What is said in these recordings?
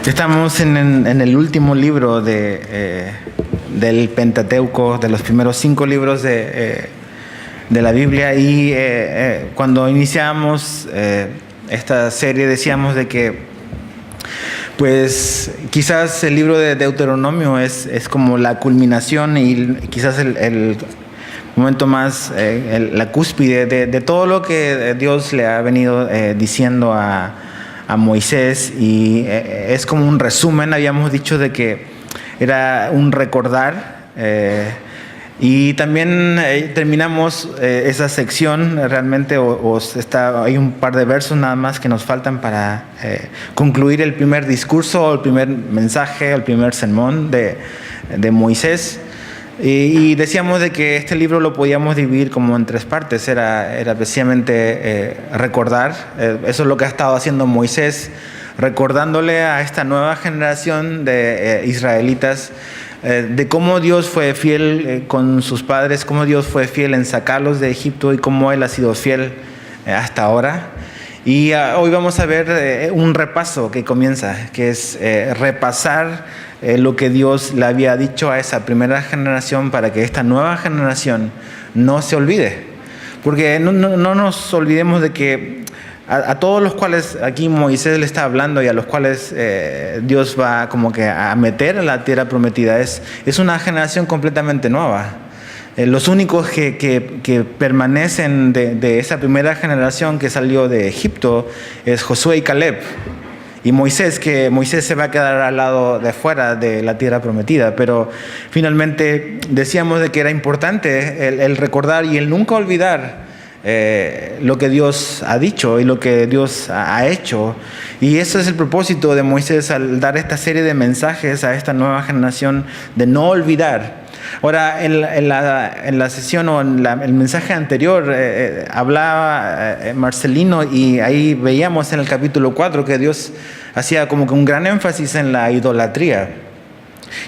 Estamos en el último libro del Pentateuco, de los primeros 5 libros de la Biblia, y cuando iniciamos esta serie decíamos de que pues quizás el libro de Deuteronomio es como la culminación y quizás el momento más, la cúspide de todo lo que Dios le ha venido diciendo a Moisés, y es como un resumen. Habíamos dicho de que era un recordar, y también terminamos esa sección realmente, hay un par de versos nada más que nos faltan para concluir el primer discurso, el primer mensaje, el primer sermón de Moisés. Y decíamos de que este libro lo podíamos dividir como en 3 partes. Era precisamente recordar, eso es lo que ha estado haciendo Moisés, recordándole a esta nueva generación de israelitas de cómo Dios fue fiel con sus padres, cómo Dios fue fiel en sacarlos de Egipto y cómo Él ha sido fiel hasta ahora. Y hoy vamos a ver un repaso que comienza, que es repasar lo que Dios le había dicho a esa primera generación para que esta nueva generación no se olvide. Porque no nos olvidemos de que a todos los cuales aquí Moisés le está hablando y a los cuales Dios va como que a meter a la tierra prometida, es una generación completamente nueva. Los únicos que permanecen de esa primera generación que salió de Egipto es Josué y Caleb. Y Moisés, que Moisés se va a quedar al lado de afuera de la tierra prometida. Pero finalmente decíamos de que era importante el recordar y el nunca olvidar lo que Dios ha dicho y lo que Dios ha hecho. Y eso es el propósito de Moisés al dar esta serie de mensajes a esta nueva generación, de no olvidar. Ahora, en la sesión o en el mensaje anterior hablaba Marcelino, y ahí veíamos en el capítulo 4 que Dios hacía como que un gran énfasis en la idolatría.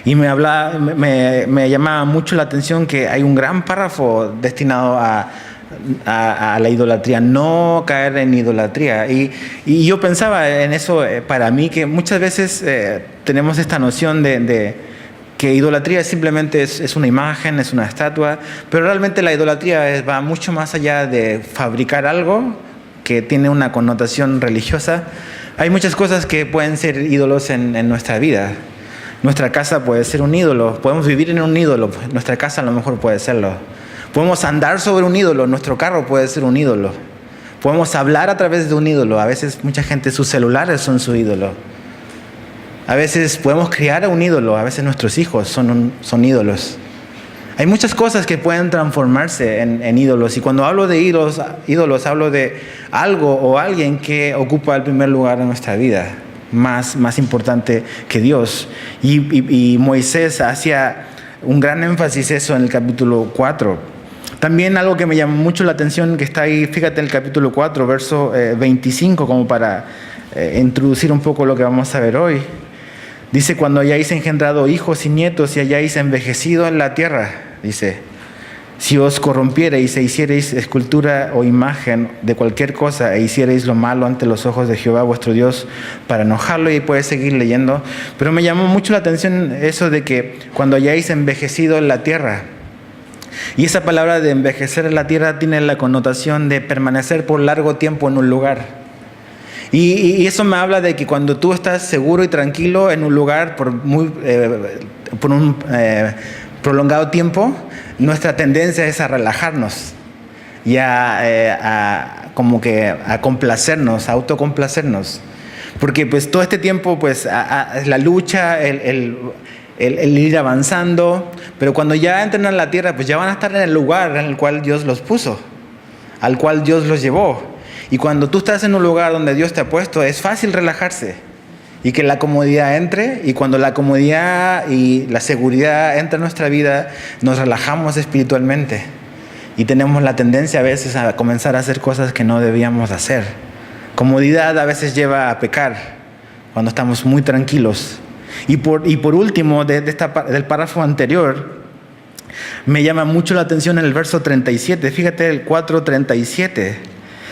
Y me llamaba mucho la atención que hay un gran párrafo destinado a la idolatría, no caer en idolatría. Y yo pensaba en eso para mí, que muchas veces tenemos esta noción de que idolatría simplemente es una imagen, es una estatua, pero realmente la idolatría va mucho más allá de fabricar algo que tiene una connotación religiosa. Hay muchas cosas que pueden ser ídolos en nuestra vida. Nuestra casa puede ser un ídolo, podemos vivir en un ídolo, nuestra casa a lo mejor puede serlo. Podemos andar sobre un ídolo, nuestro carro puede ser un ídolo. Podemos hablar a través de un ídolo. A veces mucha gente, sus celulares son su ídolo. A veces podemos criar a un ídolo, a veces nuestros hijos son ídolos. Hay muchas cosas que pueden transformarse en ídolos, y cuando hablo de ídolos hablo de algo o alguien que ocupa el primer lugar en nuestra vida, más importante que Dios. Y Moisés hacía un gran énfasis eso en el capítulo 4. También algo que me llamó mucho la atención, que está ahí, fíjate, en el capítulo 4, verso 25, como para introducir un poco lo que vamos a ver hoy. Dice: cuando hayáis engendrado hijos y nietos y hayáis envejecido en la tierra, dice, si os corrompiereis e hiciereis escultura o imagen de cualquier cosa e hiciereis lo malo ante los ojos de Jehová vuestro Dios para enojarlo. Y puedes seguir leyendo, pero me llamó mucho la atención eso de que cuando hayáis envejecido en la tierra. Y esa palabra de envejecer en la tierra tiene la connotación de permanecer por largo tiempo en un lugar. Y eso me habla de que cuando tú estás seguro y tranquilo en un lugar por un prolongado tiempo, nuestra tendencia es a relajarnos y a complacernos, a autocomplacernos. Porque pues todo este tiempo pues la lucha, el ir avanzando, pero cuando ya entran a la tierra pues ya van a estar en el lugar en el cual Dios los puso, al cual Dios los llevó. Y cuando tú estás en un lugar donde Dios te ha puesto, es fácil relajarse y que la comodidad entre. Y cuando la comodidad y la seguridad entra en nuestra vida, nos relajamos espiritualmente y tenemos la tendencia a veces a comenzar a hacer cosas que no debíamos hacer. Comodidad a veces lleva a pecar cuando estamos muy tranquilos. Y por último, del párrafo anterior, me llama mucho la atención en el verso 37. Fíjate, el 4:37.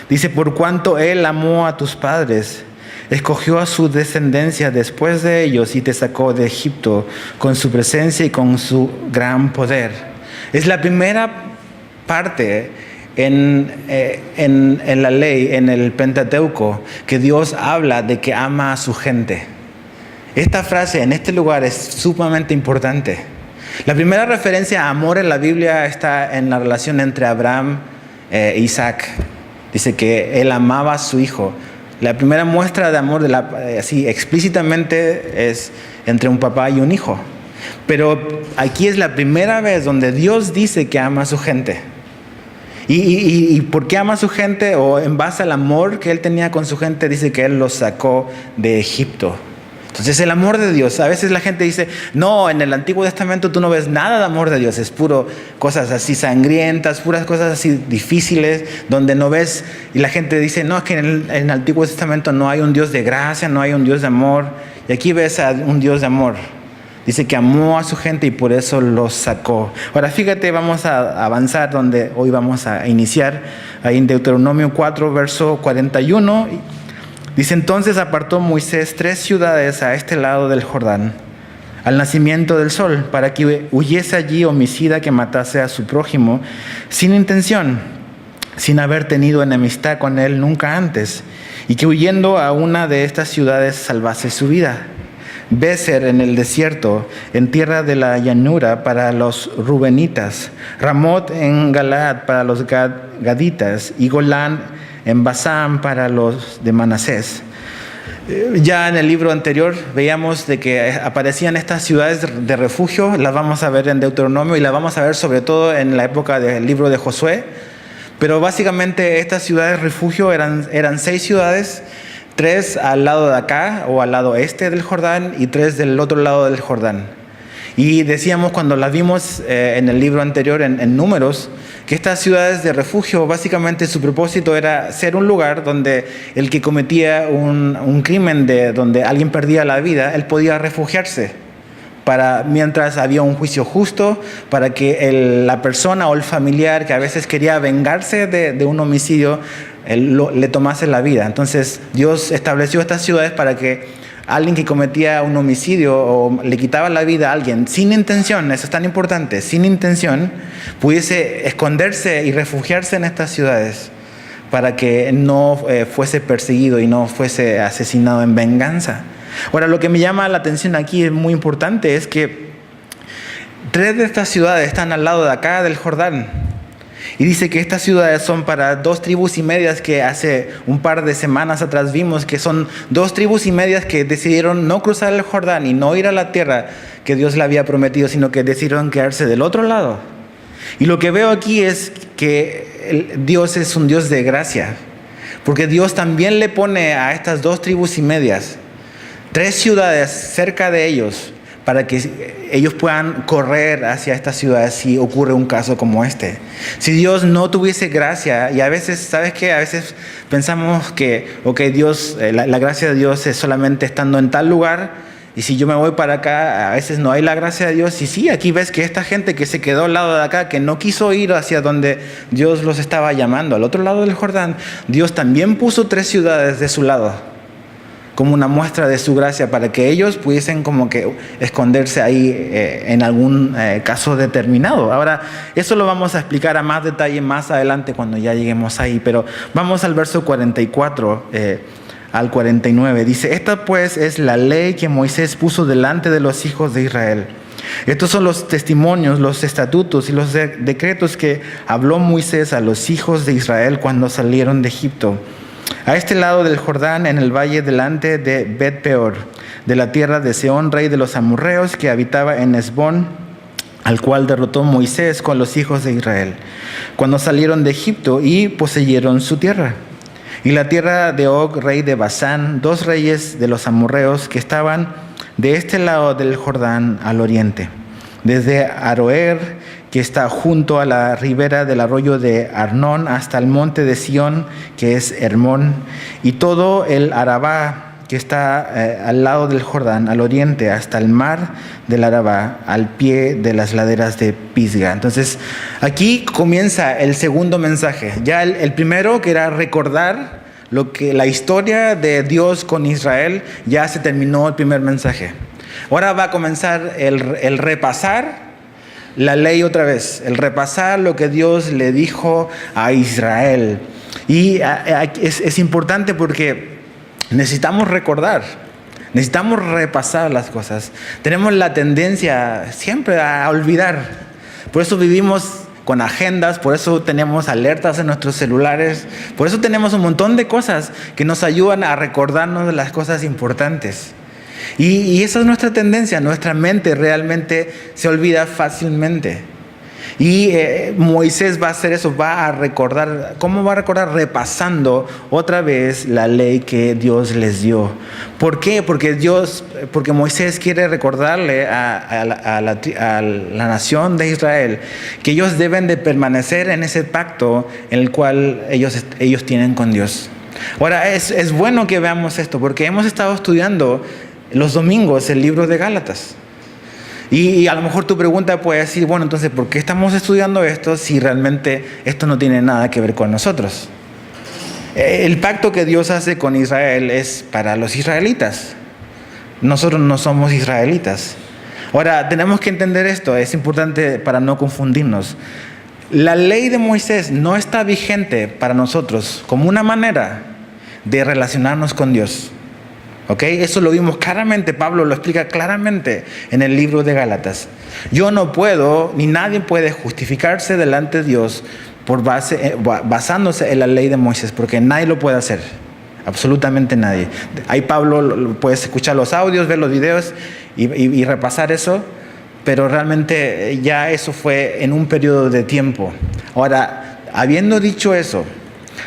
Dice: por cuanto Él amó a tus padres, escogió a su descendencia después de ellos y te sacó de Egipto con su presencia y con su gran poder. Es la primera parte en la ley, en el Pentateuco, que Dios habla de que ama a su gente. Esta frase en este lugar es sumamente importante. La primera referencia a amor en la Biblia está en la relación entre Abraham e Isaac. Dice que él amaba a su hijo. La primera muestra de amor, así explícitamente, es entre un papá y un hijo. Pero aquí es la primera vez donde Dios dice que ama a su gente. ¿Y por qué ama a su gente? O en base al amor que él tenía con su gente, dice que él los sacó de Egipto. Entonces el amor de Dios, a veces la gente dice, no, en el Antiguo Testamento tú no ves nada de amor de Dios, es puro cosas así sangrientas, puras cosas así difíciles, donde no ves, y la gente dice, no, es que en el Antiguo Testamento no hay un Dios de gracia, no hay un Dios de amor, y aquí ves a un Dios de amor. Dice que amó a su gente y por eso los sacó. Ahora fíjate, vamos a avanzar donde hoy vamos a iniciar, ahí en Deuteronomio 4, verso 41. Dice, entonces apartó Moisés 3 ciudades a este lado del Jordán, al nacimiento del sol, para que huyese allí homicida que matase a su prójimo sin intención, sin haber tenido enemistad con él nunca antes, y que huyendo a una de estas ciudades salvase su vida. Beser en el desierto, en tierra de la llanura para los rubenitas, Ramot en Galaad para los gaditas y Golán en Basán para los de Manasés. Ya en el libro anterior veíamos de que aparecían estas ciudades de refugio, las vamos a ver en Deuteronomio y las vamos a ver sobre todo en la época del libro de Josué. Pero básicamente estas ciudades de refugio eran 6 ciudades, 3 al lado de acá o al lado este del Jordán y 3 del otro lado del Jordán. Y decíamos cuando las vimos en el libro anterior en Números, que estas ciudades de refugio básicamente su propósito era ser un lugar donde el que cometía un crimen donde alguien perdía la vida, él podía refugiarse mientras había un juicio justo, para que la persona o el familiar que a veces quería vengarse de un homicidio, le tomase la vida. Entonces Dios estableció estas ciudades para que alguien que cometía un homicidio o le quitaba la vida a alguien sin intención, eso es tan importante, sin intención, pudiese esconderse y refugiarse en estas ciudades para que no fuese perseguido y no fuese asesinado en venganza. Ahora, lo que me llama la atención aquí es muy importante, es que 3 de estas ciudades están al lado de acá del Jordán. Y dice que estas ciudades son para 2 tribus y medias que hace un par de semanas atrás vimos que son 2 tribus y medias que decidieron no cruzar el Jordán y no ir a la tierra que Dios le había prometido, sino que decidieron quedarse del otro lado. Y lo que veo aquí es que Dios es un Dios de gracia, porque Dios también le pone a estas 2 tribus y medias 3 ciudades cerca de ellos, para que ellos puedan correr hacia estas ciudades si ocurre un caso como este. Si Dios no tuviese gracia, y a veces, ¿sabes qué? A veces pensamos que, Dios, la gracia de Dios es solamente estando en tal lugar, y si yo me voy para acá, a veces no hay la gracia de Dios. Y sí, aquí ves que esta gente que se quedó al lado de acá, que no quiso ir hacia donde Dios los estaba llamando, al otro lado del Jordán, Dios también puso 3 ciudades de su lado, como una muestra de su gracia, para que ellos pudiesen como que esconderse ahí en algún caso determinado. Ahora, eso lo vamos a explicar a más detalle más adelante cuando ya lleguemos ahí, pero vamos al verso 44 al 49. Dice, esta pues es la ley que Moisés puso delante de los hijos de Israel. Estos son los testimonios, los estatutos y los decretos que habló Moisés a los hijos de Israel cuando salieron de Egipto, a este lado del Jordán, en el valle delante de Bet-peor, de la tierra de Sehón, rey de los amorreos, que habitaba en Hesbón, al cual derrotó Moisés con los hijos de Israel, cuando salieron de Egipto y poseyeron su tierra. Y la tierra de Og, rey de Basán, 2 reyes de los amorreos que estaban de este lado del Jordán al oriente, desde Aroer, que está junto a la ribera del arroyo de Arnón, hasta el monte de Sión, que es Hermón, y todo el Arabá, que está al lado del Jordán, al oriente, hasta el mar del Arabá, al pie de las laderas de Pisga. Entonces, aquí comienza el segundo mensaje. Ya el primero, que era recordar la historia de Dios con Israel, ya se terminó el primer mensaje. Ahora va a comenzar el repasar la ley otra vez, el repasar lo que Dios le dijo a Israel. Y es importante porque necesitamos recordar, necesitamos repasar las cosas. Tenemos la tendencia siempre a olvidar. Por eso vivimos con agendas, por eso tenemos alertas en nuestros celulares, por eso tenemos un montón de cosas que nos ayudan a recordarnos de las cosas importantes. Y esa es nuestra tendencia, nuestra mente realmente se olvida fácilmente. Y Moisés va a hacer eso, va a recordar. ¿Cómo va a recordar? Repasando otra vez la ley que Dios les dio. ¿Por qué? Porque Moisés quiere recordarle a la nación de Israel que ellos deben de permanecer en ese pacto en el cual ellos tienen con Dios. Ahora, es bueno que veamos esto, porque hemos estado estudiando los domingos el libro de Gálatas. Y a lo mejor tu pregunta puede decir, bueno, entonces, ¿por qué estamos estudiando esto si realmente esto no tiene nada que ver con nosotros? El pacto que Dios hace con Israel es para los israelitas. Nosotros no somos israelitas. Ahora, tenemos que entender esto, es importante para no confundirnos. La ley de Moisés no está vigente para nosotros como una manera de relacionarnos con Dios. ¿Ok? Eso lo vimos claramente, Pablo lo explica claramente en el libro de Gálatas. Yo no puedo, ni nadie puede justificarse delante de Dios basándose en la ley de Moisés, porque nadie lo puede hacer, absolutamente nadie. Ahí Pablo, puedes escuchar los audios, ver los videos y repasar eso, pero realmente ya eso fue en un periodo de tiempo. Ahora, habiendo dicho eso,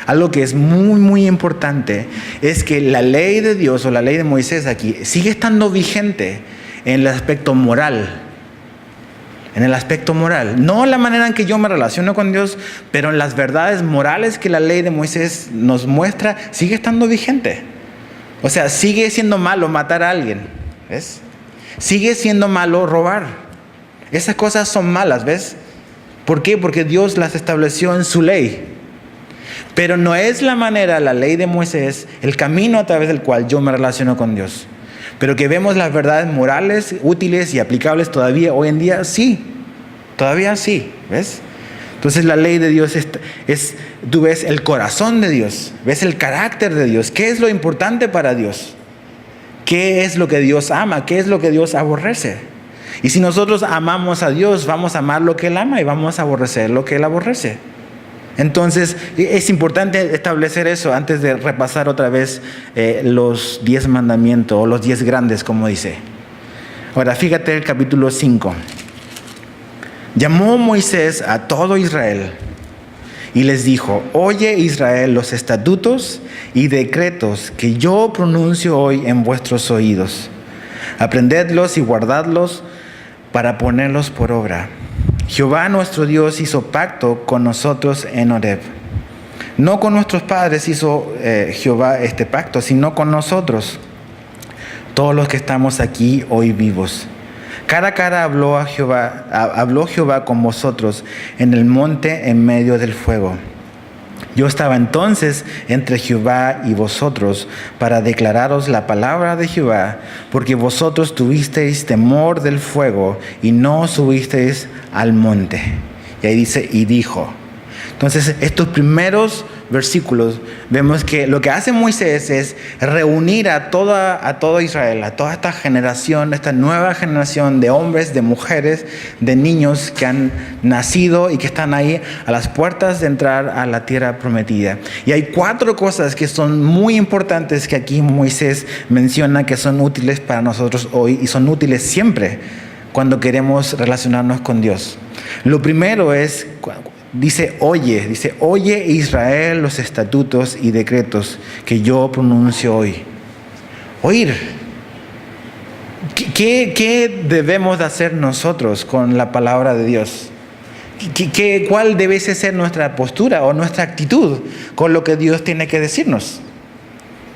algo que es muy, muy importante es que la ley de Dios o la ley de Moisés aquí sigue estando vigente en el aspecto moral. En el aspecto moral. No la manera en que yo me relaciono con Dios, pero en las verdades morales que la ley de Moisés nos muestra, sigue estando vigente. O sea, sigue siendo malo matar a alguien. ¿Ves? Sigue siendo malo robar. Esas cosas son malas, ¿ves? ¿Por qué? Porque Dios las estableció en su ley. Pero no es la manera, la ley de Moisés, el camino a través del cual yo me relaciono con Dios. Pero que vemos las verdades morales, útiles y aplicables todavía hoy en día, sí. Todavía sí, ¿ves? Entonces la ley de Dios tú ves el corazón de Dios, ves el carácter de Dios. ¿Qué es lo importante para Dios? ¿Qué es lo que Dios ama? ¿Qué es lo que Dios aborrece? Y si nosotros amamos a Dios, vamos a amar lo que Él ama y vamos a aborrecer lo que Él aborrece. Entonces es importante establecer eso antes de repasar otra vez los 10 mandamientos o los 10 grandes, como dice. Ahora fíjate el capítulo 5. Llamó Moisés a todo Israel y les dijo: oye Israel, los estatutos y decretos que yo pronuncio hoy en vuestros oídos. Aprendedlos y guardadlos para ponerlos por obra. Jehová nuestro Dios hizo pacto con nosotros en Horeb. No con nuestros padres hizo Jehová este pacto, sino con nosotros, todos los que estamos aquí hoy vivos. Cara a cara habló Jehová con vosotros en el monte en medio del fuego. Yo estaba entonces entre Jehová y vosotros para declararos la palabra de Jehová, porque vosotros tuvisteis temor del fuego y no subisteis al monte. Y ahí dice, y dijo. Entonces, estos primeros versículos vemos que lo que hace Moisés es reunir a todo Israel, a toda esta generación, esta nueva generación de hombres, de mujeres, de niños que han nacido y que están ahí a las puertas de entrar a la tierra prometida. Y hay 4 cosas que son muy importantes que aquí Moisés menciona que son útiles para nosotros hoy y son útiles siempre cuando queremos relacionarnos con Dios. Lo primero es... Dice, oye Israel los estatutos y decretos que yo pronuncio hoy. Oír. ¿Qué debemos de hacer nosotros con la palabra de Dios? ¿Cuál debe ser nuestra postura o nuestra actitud con lo que Dios tiene que decirnos?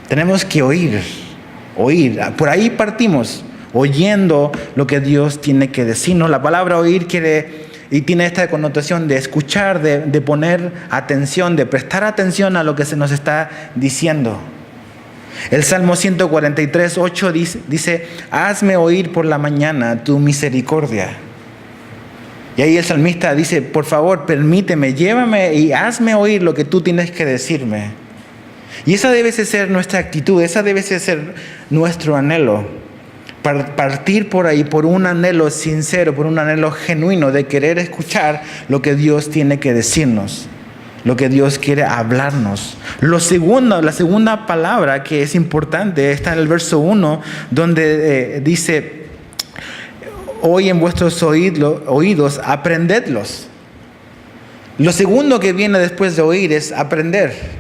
Tenemos que oír. Por ahí partimos, oyendo lo que Dios tiene que decirnos. La palabra oír quiere y tiene esta connotación de escuchar, de poner atención, de prestar atención a lo que se nos está diciendo. El Salmo 143:8 dice, hazme oír por la mañana tu misericordia. Y ahí el salmista dice, por favor, permíteme, llévame y hazme oír lo que tú tienes que decirme. Y esa debe ser nuestra actitud, esa debe ser nuestro anhelo. Partir por ahí, por un anhelo sincero, por un anhelo genuino de querer escuchar lo que Dios tiene que decirnos, lo que Dios quiere hablarnos. La segunda palabra que es importante está en el verso 1, donde dice, hoy en vuestros oídos, aprendedlos. Lo segundo que viene después de oír es aprender.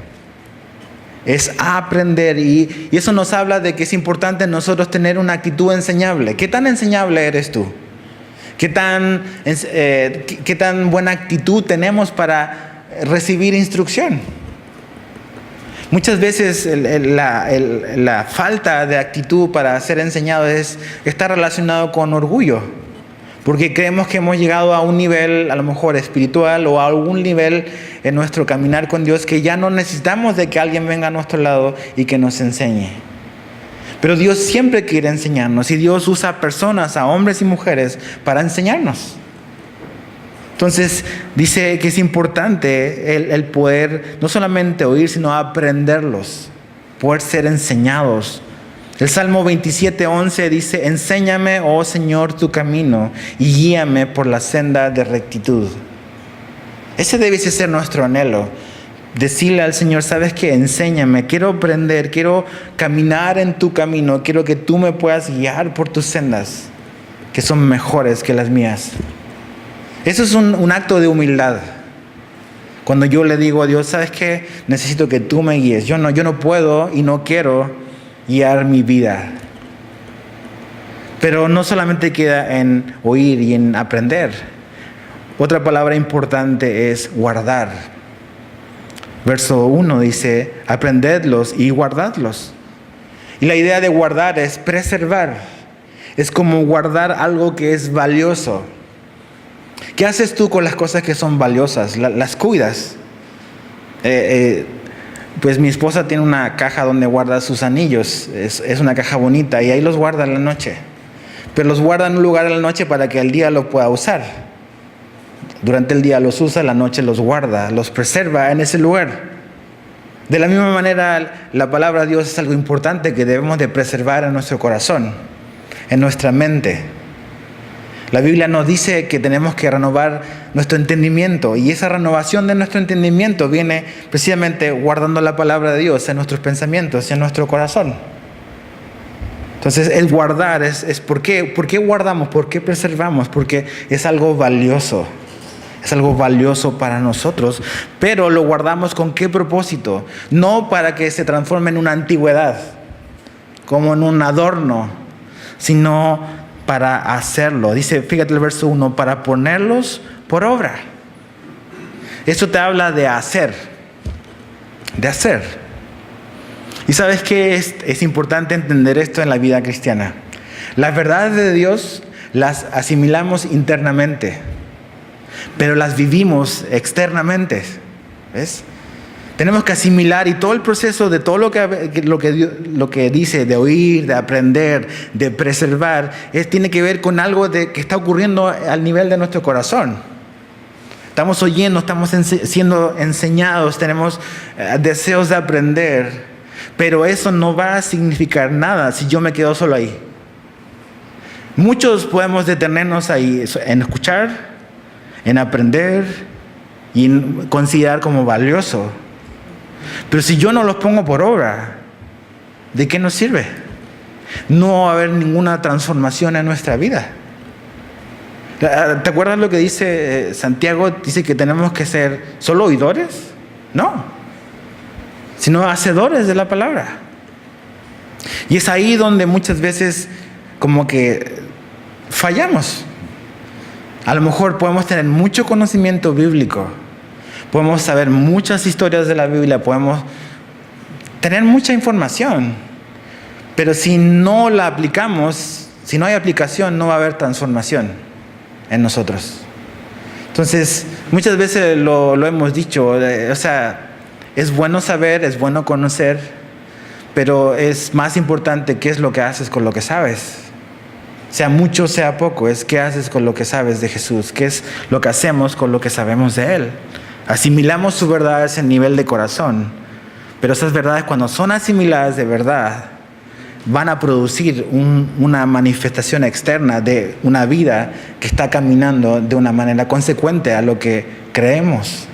Es aprender, y eso nos habla de que es importante nosotros tener una actitud enseñable. ¿Qué tan enseñable eres tú? ¿Qué tan buena actitud tenemos para recibir instrucción? Muchas veces la falta de actitud para ser enseñado está relacionado con orgullo, porque creemos que hemos llegado a un nivel a lo mejor espiritual o a algún nivel en nuestro caminar con Dios que ya no necesitamos de que alguien venga a nuestro lado y que nos enseñe. Pero Dios siempre quiere enseñarnos, y Dios usa personas, a hombres y mujeres, para enseñarnos. Entonces dice que es importante el poder no solamente oír, sino aprenderlos, poder ser enseñados. El Salmo 27:11 dice, enséñame, oh Señor, tu camino y guíame por la senda de rectitud. Ese debe ser nuestro anhelo. Decirle al Señor, ¿sabes qué? Enséñame, quiero aprender, quiero caminar en tu camino, quiero que tú me puedas guiar por tus sendas, que son mejores que las mías. Eso es un acto de humildad. Cuando yo le digo a Dios, ¿sabes qué? Necesito que tú me guíes. Yo no puedo y no quiero guiar mi vida. Pero no solamente queda en oír y en aprender. Otra palabra importante es guardar. Verso 1 dice, aprendedlos y guardadlos. Y la idea de guardar es preservar. Es como guardar algo que es valioso. ¿Qué haces tú con las cosas que son valiosas? Las cuidas. Pues mi esposa tiene una caja donde guarda sus anillos. Es una caja bonita y ahí los guarda en la noche. Pero los guarda en un lugar en la noche para que al día lo pueda usar. Durante el día los usa, en la noche los guarda, los preserva en ese lugar. De la misma manera, la palabra de Dios es algo importante que debemos de preservar en nuestro corazón, en nuestra mente. La Biblia nos dice que tenemos que renovar nuestro entendimiento, y esa renovación de nuestro entendimiento viene precisamente guardando la palabra de Dios en nuestros pensamientos y en nuestro corazón. Entonces el guardar es ¿por qué guardamos? ¿Por qué preservamos? Porque es algo valioso. Es algo valioso para nosotros, pero lo guardamos ¿con qué propósito? No para que se transforme en una antigüedad, como en un adorno, sino para hacerlo. Dice, fíjate el verso 1, para ponerlos por obra. Esto te habla de hacer. De hacer. Y sabes que es importante entender esto en la vida cristiana. Las verdades de Dios las asimilamos internamente, pero las vivimos externamente. ¿Ves? Tenemos que asimilar, y todo el proceso de todo lo que dice, de oír, de aprender, de preservar, tiene que ver con algo que está ocurriendo al nivel de nuestro corazón. Estamos oyendo, estamos siendo enseñados, tenemos deseos de aprender, pero eso no va a significar nada si yo me quedo solo ahí. Muchos podemos detenernos ahí en escuchar, en aprender y en considerar como valioso. Pero si yo no los pongo por obra, ¿de qué nos sirve? No va a haber ninguna transformación en nuestra vida. ¿Te acuerdas lo que dice Santiago? Dice que tenemos que ser solo oidores. No, sino hacedores de la palabra. Y es ahí donde muchas veces como que fallamos. A lo mejor podemos tener mucho conocimiento bíblico, podemos saber muchas historias de la Biblia, podemos tener mucha información, pero si no la aplicamos, si no hay aplicación, no va a haber transformación en nosotros. Entonces, muchas veces lo hemos dicho, o sea, es bueno saber, es bueno conocer, pero es más importante qué es lo que haces con lo que sabes. Sea mucho, sea poco, es qué haces con lo que sabes de Jesús, qué es lo que hacemos con lo que sabemos de Él. Asimilamos sus verdades en nivel de corazón, pero esas verdades, cuando son asimiladas de verdad, van a producir una manifestación externa de una vida que está caminando de una manera consecuente a lo que creemos.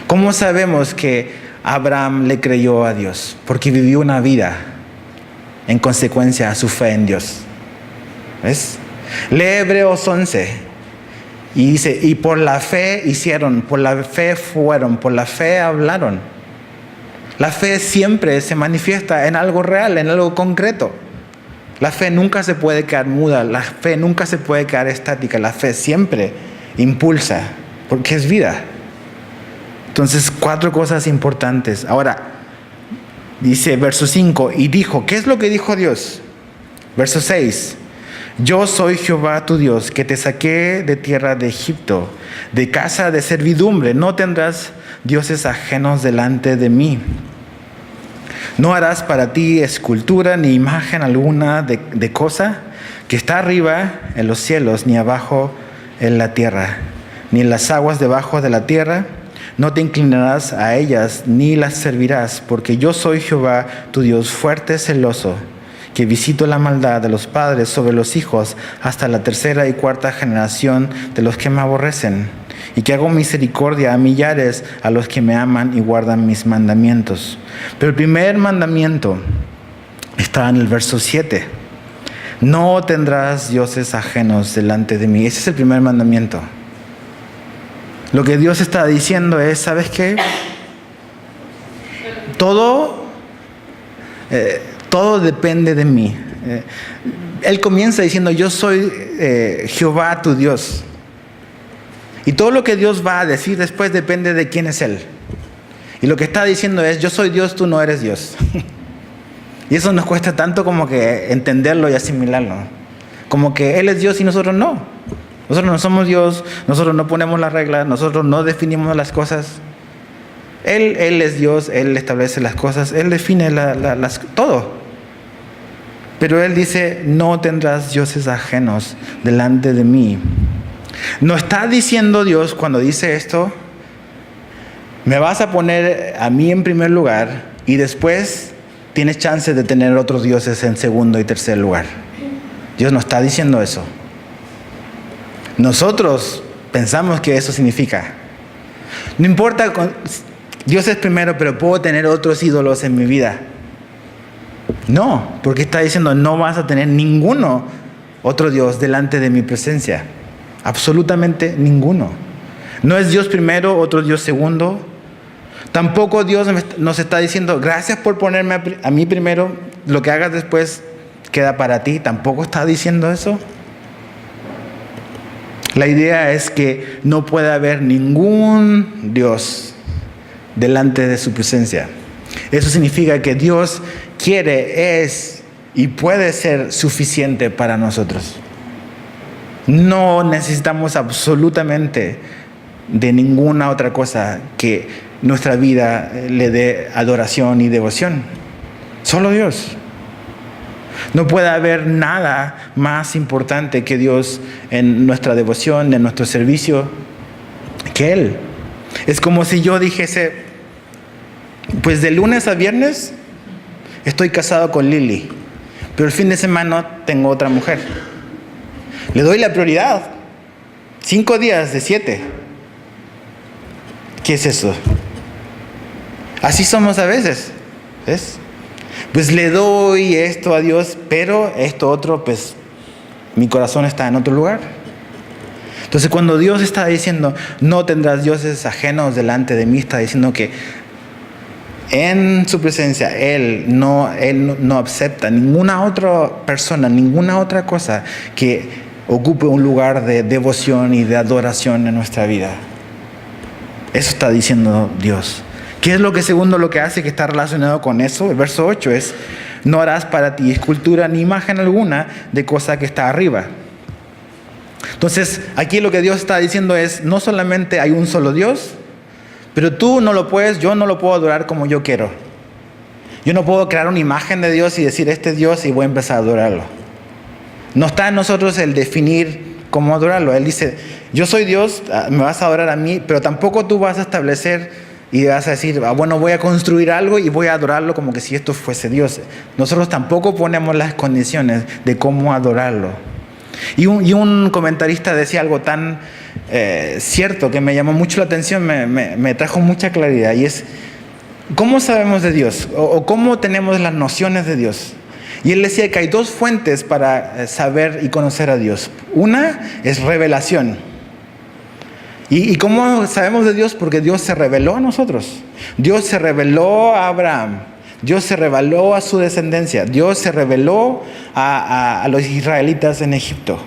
¿Cómo sabemos que Abraham le creyó a Dios? Porque vivió una vida en consecuencia a su fe en Dios. ¿Ves? Lee Hebreos 11 y dice, y por la fe hicieron, por la fe fueron, por la fe hablaron. La fe siempre se manifiesta en algo real, en algo concreto. La fe nunca se puede quedar muda, la fe nunca se puede quedar estática, la fe siempre impulsa, porque es vida. Entonces, 4 cosas importantes. Ahora, dice verso 5, y dijo, ¿qué es lo que dijo Dios? Verso 6, yo soy Jehová tu Dios, que te saqué de tierra de Egipto, de casa de servidumbre, no tendrás dioses ajenos delante de mí. No harás para ti escultura ni imagen alguna de cosa que está arriba en los cielos, ni abajo en la tierra, ni en las aguas debajo de la tierra. No te inclinarás a ellas, ni las servirás, porque yo soy Jehová tu Dios, fuerte, celoso, que visito la maldad de los padres sobre los hijos hasta la 3ª y 4ª generación de los que me aborrecen, y que hago misericordia a millares a los que me aman y guardan mis mandamientos. Pero el primer mandamiento está en el verso 7. No tendrás dioses ajenos delante de mí. Ese es el primer mandamiento. Lo que Dios está diciendo es, ¿sabes qué? Todo depende de mí. Él comienza diciendo, yo soy Jehová tu Dios. Y todo lo que Dios va a decir después depende de quién es Él. Y lo que está diciendo es, yo soy Dios, tú no eres Dios. Y eso nos cuesta tanto como que entenderlo y asimilarlo. Como que Él es Dios y nosotros no. Nosotros no somos Dios, nosotros no ponemos las reglas, nosotros no definimos las cosas. Él es Dios, Él establece las cosas, Él define todo. Pero Él dice, no tendrás dioses ajenos delante de mí. No está diciendo Dios cuando dice esto, me vas a poner a mí en primer lugar y después tienes chance de tener otros dioses en segundo y tercer lugar. Dios no está diciendo eso. Nosotros pensamos que eso significa, no importa, Dios es primero, pero puedo tener otros ídolos en mi vida. No, porque está diciendo, no vas a tener ninguno otro Dios delante de mi presencia. Absolutamente ninguno. No es Dios primero, otro Dios segundo. Tampoco Dios nos está diciendo, gracias por ponerme a mí primero, lo que hagas después queda para ti. Tampoco está diciendo eso. La idea es que no puede haber ningún Dios delante de su presencia. Eso significa que Dios quiere, es y puede ser suficiente para nosotros. No necesitamos absolutamente de ninguna otra cosa que nuestra vida le dé adoración y devoción. Solo Dios. No puede haber nada más importante que Dios en nuestra devoción, en nuestro servicio, que Él. Es como si yo dijese, pues de lunes a viernes estoy casado con Lili, pero el fin de semana tengo otra mujer. Le doy la prioridad. 5 días de 7. ¿Qué es eso? Así somos a veces. ¿Ves? Pues le doy esto a Dios, pero esto otro, pues mi corazón está en otro lugar. Entonces cuando Dios está diciendo, no tendrás dioses ajenos delante de mí, está diciendo que en su presencia Él no acepta ninguna otra persona, ninguna otra cosa que ocupe un lugar de devoción y de adoración en nuestra vida. Eso está diciendo Dios. ¿Qué es lo que segundo lo que hace que está relacionado con eso? El verso 8 es, no harás para ti escultura ni imagen alguna de cosa que está arriba. Entonces, aquí lo que Dios está diciendo es, no solamente hay un solo Dios, pero tú no lo puedes, yo no lo puedo adorar como yo quiero. Yo no puedo crear una imagen de Dios y decir, este es Dios y voy a empezar a adorarlo. No está en nosotros el definir cómo adorarlo. Él dice, yo soy Dios, me vas a adorar a mí, pero tampoco tú vas a establecer y vas a decir, bueno, voy a construir algo y voy a adorarlo como que si esto fuese Dios. Nosotros tampoco ponemos las condiciones de cómo adorarlo. Y un comentarista decía algo tan cierto que me llamó mucho la atención, me trajo mucha claridad, y es, ¿cómo sabemos de Dios? ¿O cómo tenemos las nociones de Dios? Y él decía que hay dos fuentes para saber y conocer a Dios. Una es revelación. ¿Y cómo sabemos de Dios? Porque Dios se reveló a nosotros. Dios se reveló a Abraham. Dios se reveló a su descendencia. Dios se reveló a los israelitas en Egipto.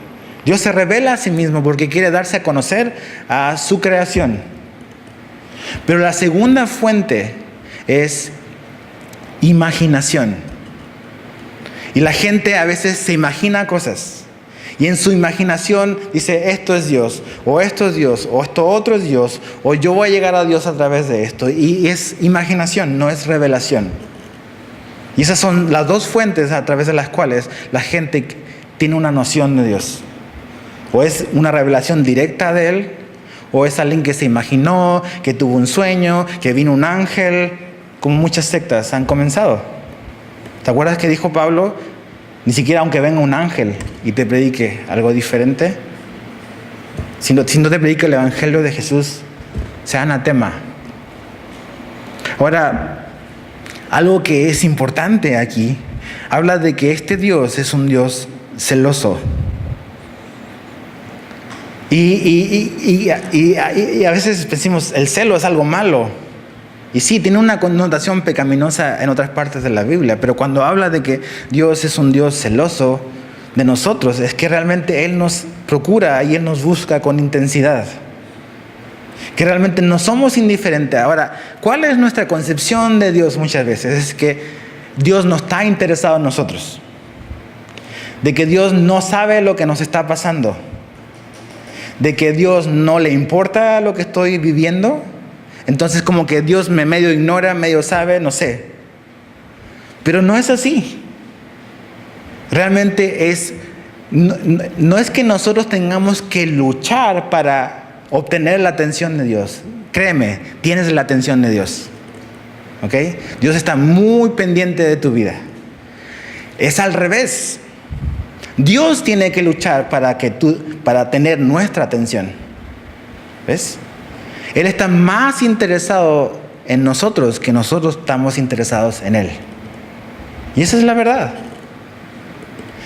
Dios se revela a sí mismo porque quiere darse a conocer a su creación. Pero la segunda fuente es imaginación. Y la gente a veces se imagina cosas. Y en su imaginación dice, esto es Dios, o esto es Dios, o esto otro es Dios, o yo voy a llegar a Dios a través de esto. Y es imaginación, no es revelación. Y esas son las dos fuentes a través de las cuales la gente tiene una noción de Dios. O es una revelación directa de Él, o es alguien que se imaginó, que tuvo un sueño, que vino un ángel, como muchas sectas han comenzado. ¿Te acuerdas que dijo Pablo? Ni siquiera aunque venga un ángel y te predique algo diferente, si no te predica el evangelio de Jesús, sea anatema. Ahora, algo que es importante aquí, habla de que este Dios es un Dios celoso. Y a veces decimos, el celo es algo malo. Y sí, tiene una connotación pecaminosa en otras partes de la Biblia, pero cuando habla de que Dios es un Dios celoso de nosotros, es que realmente Él nos procura y Él nos busca con intensidad. Que realmente no somos indiferentes. Ahora, ¿cuál es nuestra concepción de Dios muchas veces? Es que Dios no está interesado en nosotros. De que Dios no sabe lo que nos está pasando. De que Dios no le importa lo que estoy viviendo. Entonces como que Dios me medio ignora, medio sabe, no sé. Pero no es así. Realmente no es que nosotros tengamos que luchar para obtener la atención de Dios. Créeme, tienes la atención de Dios. ¿Ok? Dios está muy pendiente de tu vida. Es al revés. Dios tiene que luchar para tener nuestra atención. ¿Ves? Él está más interesado en nosotros que nosotros estamos interesados en Él. Y esa es la verdad.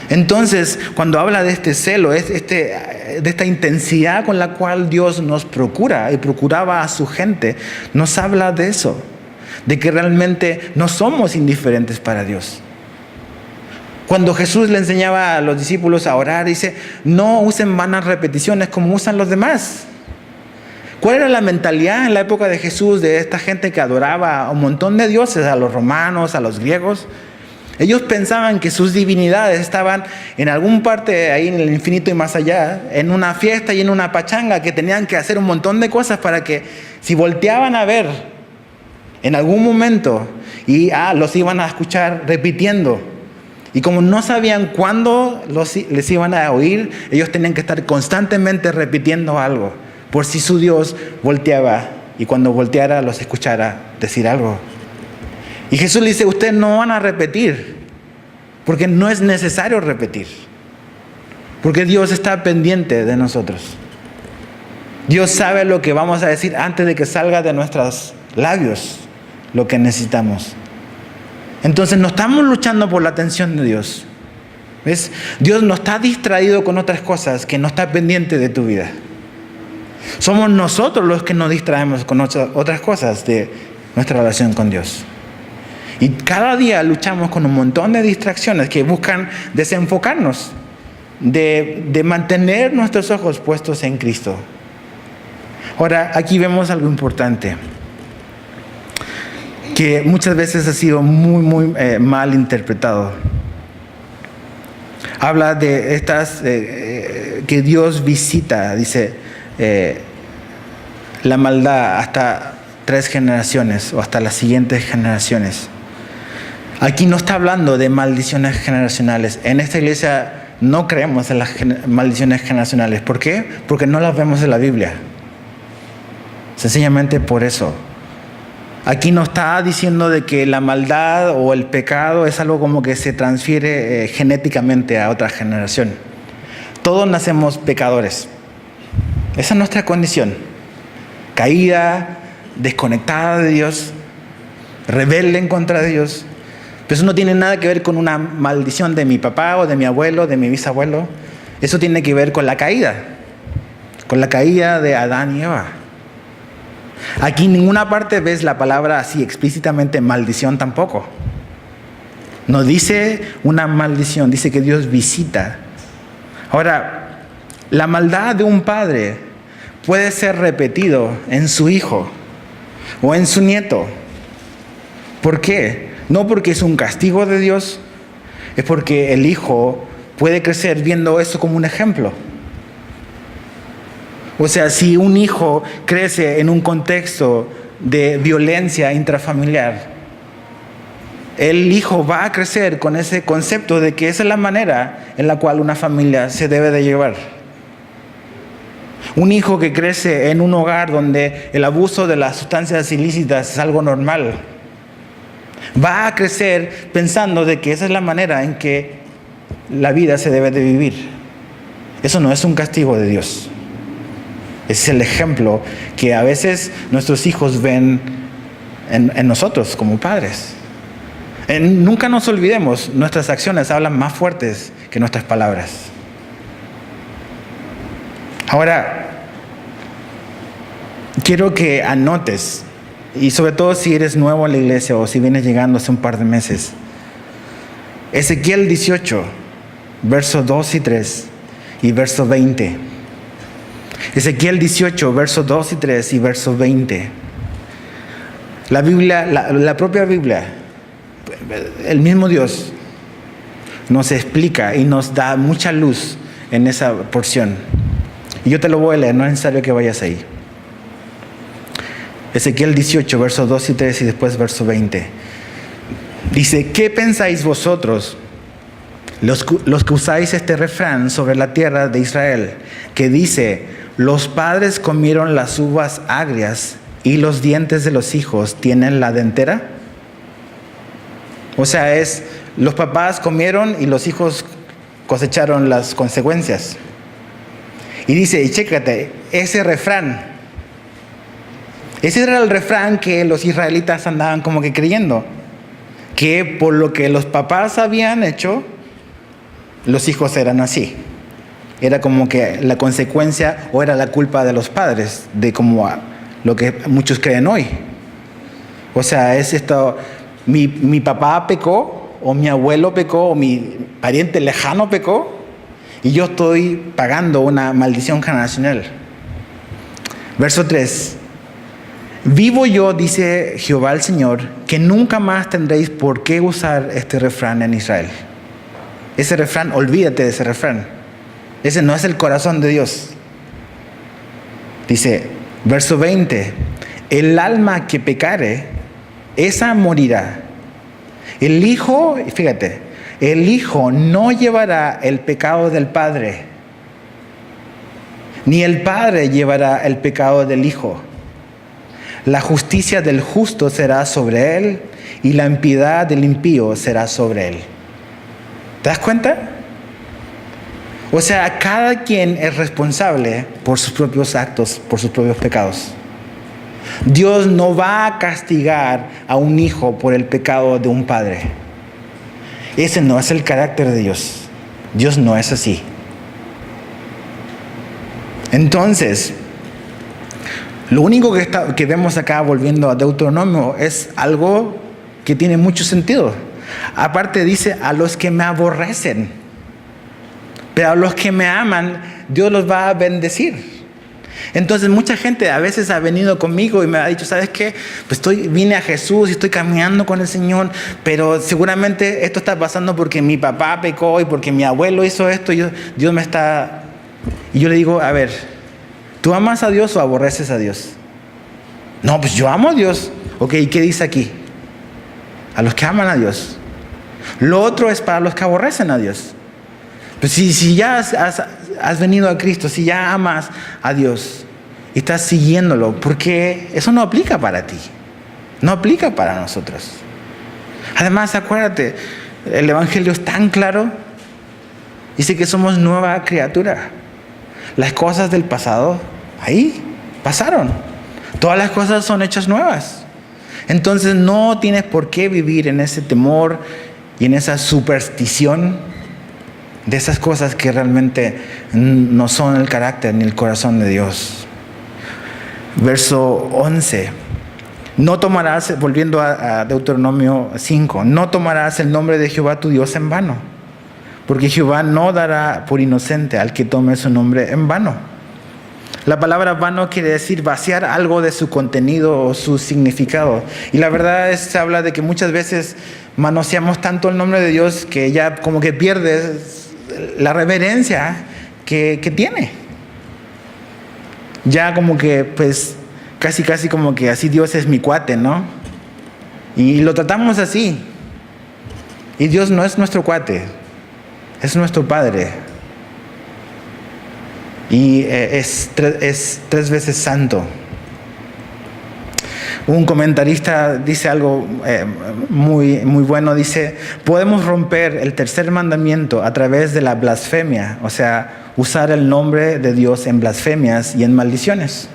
Entonces, cuando habla de este celo, de esta intensidad con la cual Dios nos procura y procuraba a su gente, nos habla de eso, de que realmente no somos indiferentes para Dios. Cuando Jesús le enseñaba a los discípulos a orar, dice, no usen vanas repeticiones como usan los demás. ¿Cuál era la mentalidad en la época de Jesús de esta gente que adoraba a un montón de dioses, a los romanos, a los griegos? Ellos pensaban que sus divinidades estaban en algún parte ahí en el infinito y más allá, en una fiesta y en una pachanga, que tenían que hacer un montón de cosas para que si volteaban a ver en algún momento y los iban a escuchar repitiendo. Y como no sabían cuándo les iban a oír, ellos tenían que estar constantemente repitiendo algo, por si su Dios volteaba y cuando volteara los escuchara decir algo. Y Jesús le dice, ustedes no van a repetir, porque no es necesario repetir, porque Dios está pendiente de nosotros. Dios sabe lo que vamos a decir antes de que salga de nuestros labios lo que necesitamos. Entonces no estamos luchando por la atención de Dios. ¿Ves? Dios no está distraído con otras cosas, que no está pendiente de tu vida. Somos nosotros los que nos distraemos con otras cosas de nuestra relación con Dios. Y cada día luchamos con un montón de distracciones que buscan desenfocarnos de mantener nuestros ojos puestos en Cristo. Ahora, aquí vemos algo importante que muchas veces ha sido muy mal interpretado. Habla de estas que Dios visita, dice, la maldad hasta 3 generaciones o hasta las siguientes generaciones. Aquí no está hablando de maldiciones generacionales. En esta iglesia no creemos en las maldiciones generacionales. ¿Por qué? Porque no las vemos en la Biblia. Sencillamente por eso. Aquí no está diciendo de que la maldad o el pecado es algo como que se transfiere genéticamente a otra generación. Todos nacemos pecadores. Esa es nuestra condición. Caída, desconectada de Dios, rebelde en contra de Dios. Pero eso no tiene nada que ver con una maldición de mi papá o de mi abuelo, de mi bisabuelo. Eso tiene que ver con la caída de Adán y Eva. Aquí en ninguna parte ves la palabra así explícitamente maldición tampoco. No dice una maldición, dice que Dios visita. Ahora, la maldad de un padre puede ser repetido en su hijo o en su nieto. ¿Por qué? No porque es un castigo de Dios, es porque el hijo puede crecer viendo eso como un ejemplo. O sea, si un hijo crece en un contexto de violencia intrafamiliar, el hijo va a crecer con ese concepto de que esa es la manera en la cual una familia se debe de llevar. Un hijo que crece en un hogar donde el abuso de las sustancias ilícitas es algo normal, va a crecer pensando de que esa es la manera en que la vida se debe de vivir. Eso no es un castigo de Dios. Es el ejemplo que a veces nuestros hijos ven en nosotros como padres. Nunca nos olvidemos, nuestras acciones hablan más fuertes que nuestras palabras. Ahora, quiero que anotes, y sobre todo si eres nuevo en la iglesia o si vienes llegando hace un par de meses, Ezequiel 18, versos 2 y 3 y verso 20. Ezequiel 18, versos 2 y 3 y verso 20. La Biblia, la propia Biblia, el mismo Dios nos explica y nos da mucha luz en esa porción. Y yo te lo voy a leer, no es necesario que vayas ahí. Ezequiel 18, versos 2 y 3 y después verso 20. Dice, ¿qué pensáis vosotros, los que usáis este refrán sobre la tierra de Israel, que dice, los padres comieron las uvas agrias y los dientes de los hijos tienen la dentera? O sea, los papás comieron y los hijos cosecharon las consecuencias. Y dice, y chécate, ese era el refrán que los israelitas andaban como que creyendo, que por lo que los papás habían hecho, los hijos eran así. Era como que la consecuencia o era la culpa de los padres, de como lo que muchos creen hoy. O sea, es esto, mi papá pecó, o mi abuelo pecó, o mi pariente lejano pecó, y yo estoy pagando una maldición generacional. Verso 3. Vivo yo, dice Jehová el Señor, que nunca más tendréis por qué usar este refrán en Israel. Ese refrán, olvídate de ese refrán. Ese no es el corazón de Dios. Dice, verso 20. El alma que pecare, esa morirá. El hijo, fíjate, el hijo no llevará el pecado del padre, ni el padre llevará el pecado del hijo. La justicia del justo será sobre él, y la impiedad del impío será sobre él. ¿Te das cuenta? O sea, cada quien es responsable por sus propios actos, por sus propios pecados. Dios no va a castigar a un hijo por el pecado de un padre. Ese no es el carácter de Dios. Dios no es así. Entonces, lo único que vemos acá, volviendo a Deuteronomio, es algo que tiene mucho sentido. Aparte dice, a los que me aborrecen, pero a los que me aman, Dios los va a bendecir. Entonces mucha gente a veces ha venido conmigo y me ha dicho, ¿sabes qué? Pues vine a Jesús y estoy caminando con el Señor, pero seguramente esto está pasando porque mi papá pecó y porque mi abuelo hizo esto y Dios me está Y yo le digo, a ver, ¿tú amas a Dios o aborreces a Dios? No, pues yo amo a Dios. Ok, ¿y qué dice aquí? A los que aman a Dios. Lo otro es para los que aborrecen a Dios. Pues si ya has venido a Cristo, si ya amas a Dios y estás siguiéndolo, porque eso no aplica para ti, no aplica para nosotros. Además, acuérdate, el Evangelio es tan claro, dice que somos nueva criatura. Las cosas del pasado, ahí pasaron. Todas las cosas son hechas nuevas. Entonces no tienes por qué vivir en ese temor y en esa superstición de esas cosas que realmente no son el carácter ni el corazón de Dios. Verso 11. No tomarás, volviendo a Deuteronomio 5, no tomarás el nombre de Jehová tu Dios en vano, porque Jehová no dará por inocente al que tome su nombre en vano. La palabra vano quiere decir vaciar algo de su contenido o su significado. Y la verdad se habla de que muchas veces manoseamos tanto el nombre de Dios que ya como que pierdes la reverencia que tiene. Ya como que pues casi como que así Dios es mi cuate, ¿no? Y lo tratamos así. Y Dios no es nuestro cuate, es nuestro Padre. Y es tres veces santo. Un comentarista dice algo muy bueno, dice, podemos romper el tercer mandamiento a través de la blasfemia, o sea, usar el nombre de Dios en blasfemias y en maldiciones.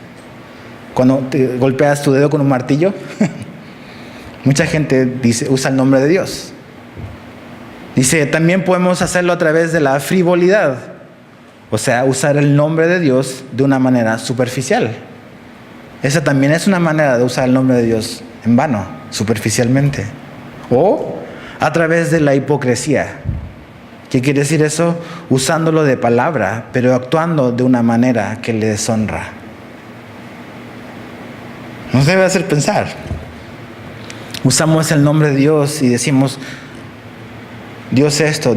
Cuando te golpeas tu dedo con un martillo, mucha gente usa el nombre de Dios. Dice, también podemos hacerlo a través de la frivolidad, o sea, usar el nombre de Dios de una manera superficial. Esa también es una manera de usar el nombre de Dios en vano, superficialmente. O a través de la hipocresía. ¿Qué quiere decir eso? Usándolo de palabra, pero actuando de una manera que le deshonra. Nos debe hacer pensar. Usamos el nombre de Dios y decimos, Dios esto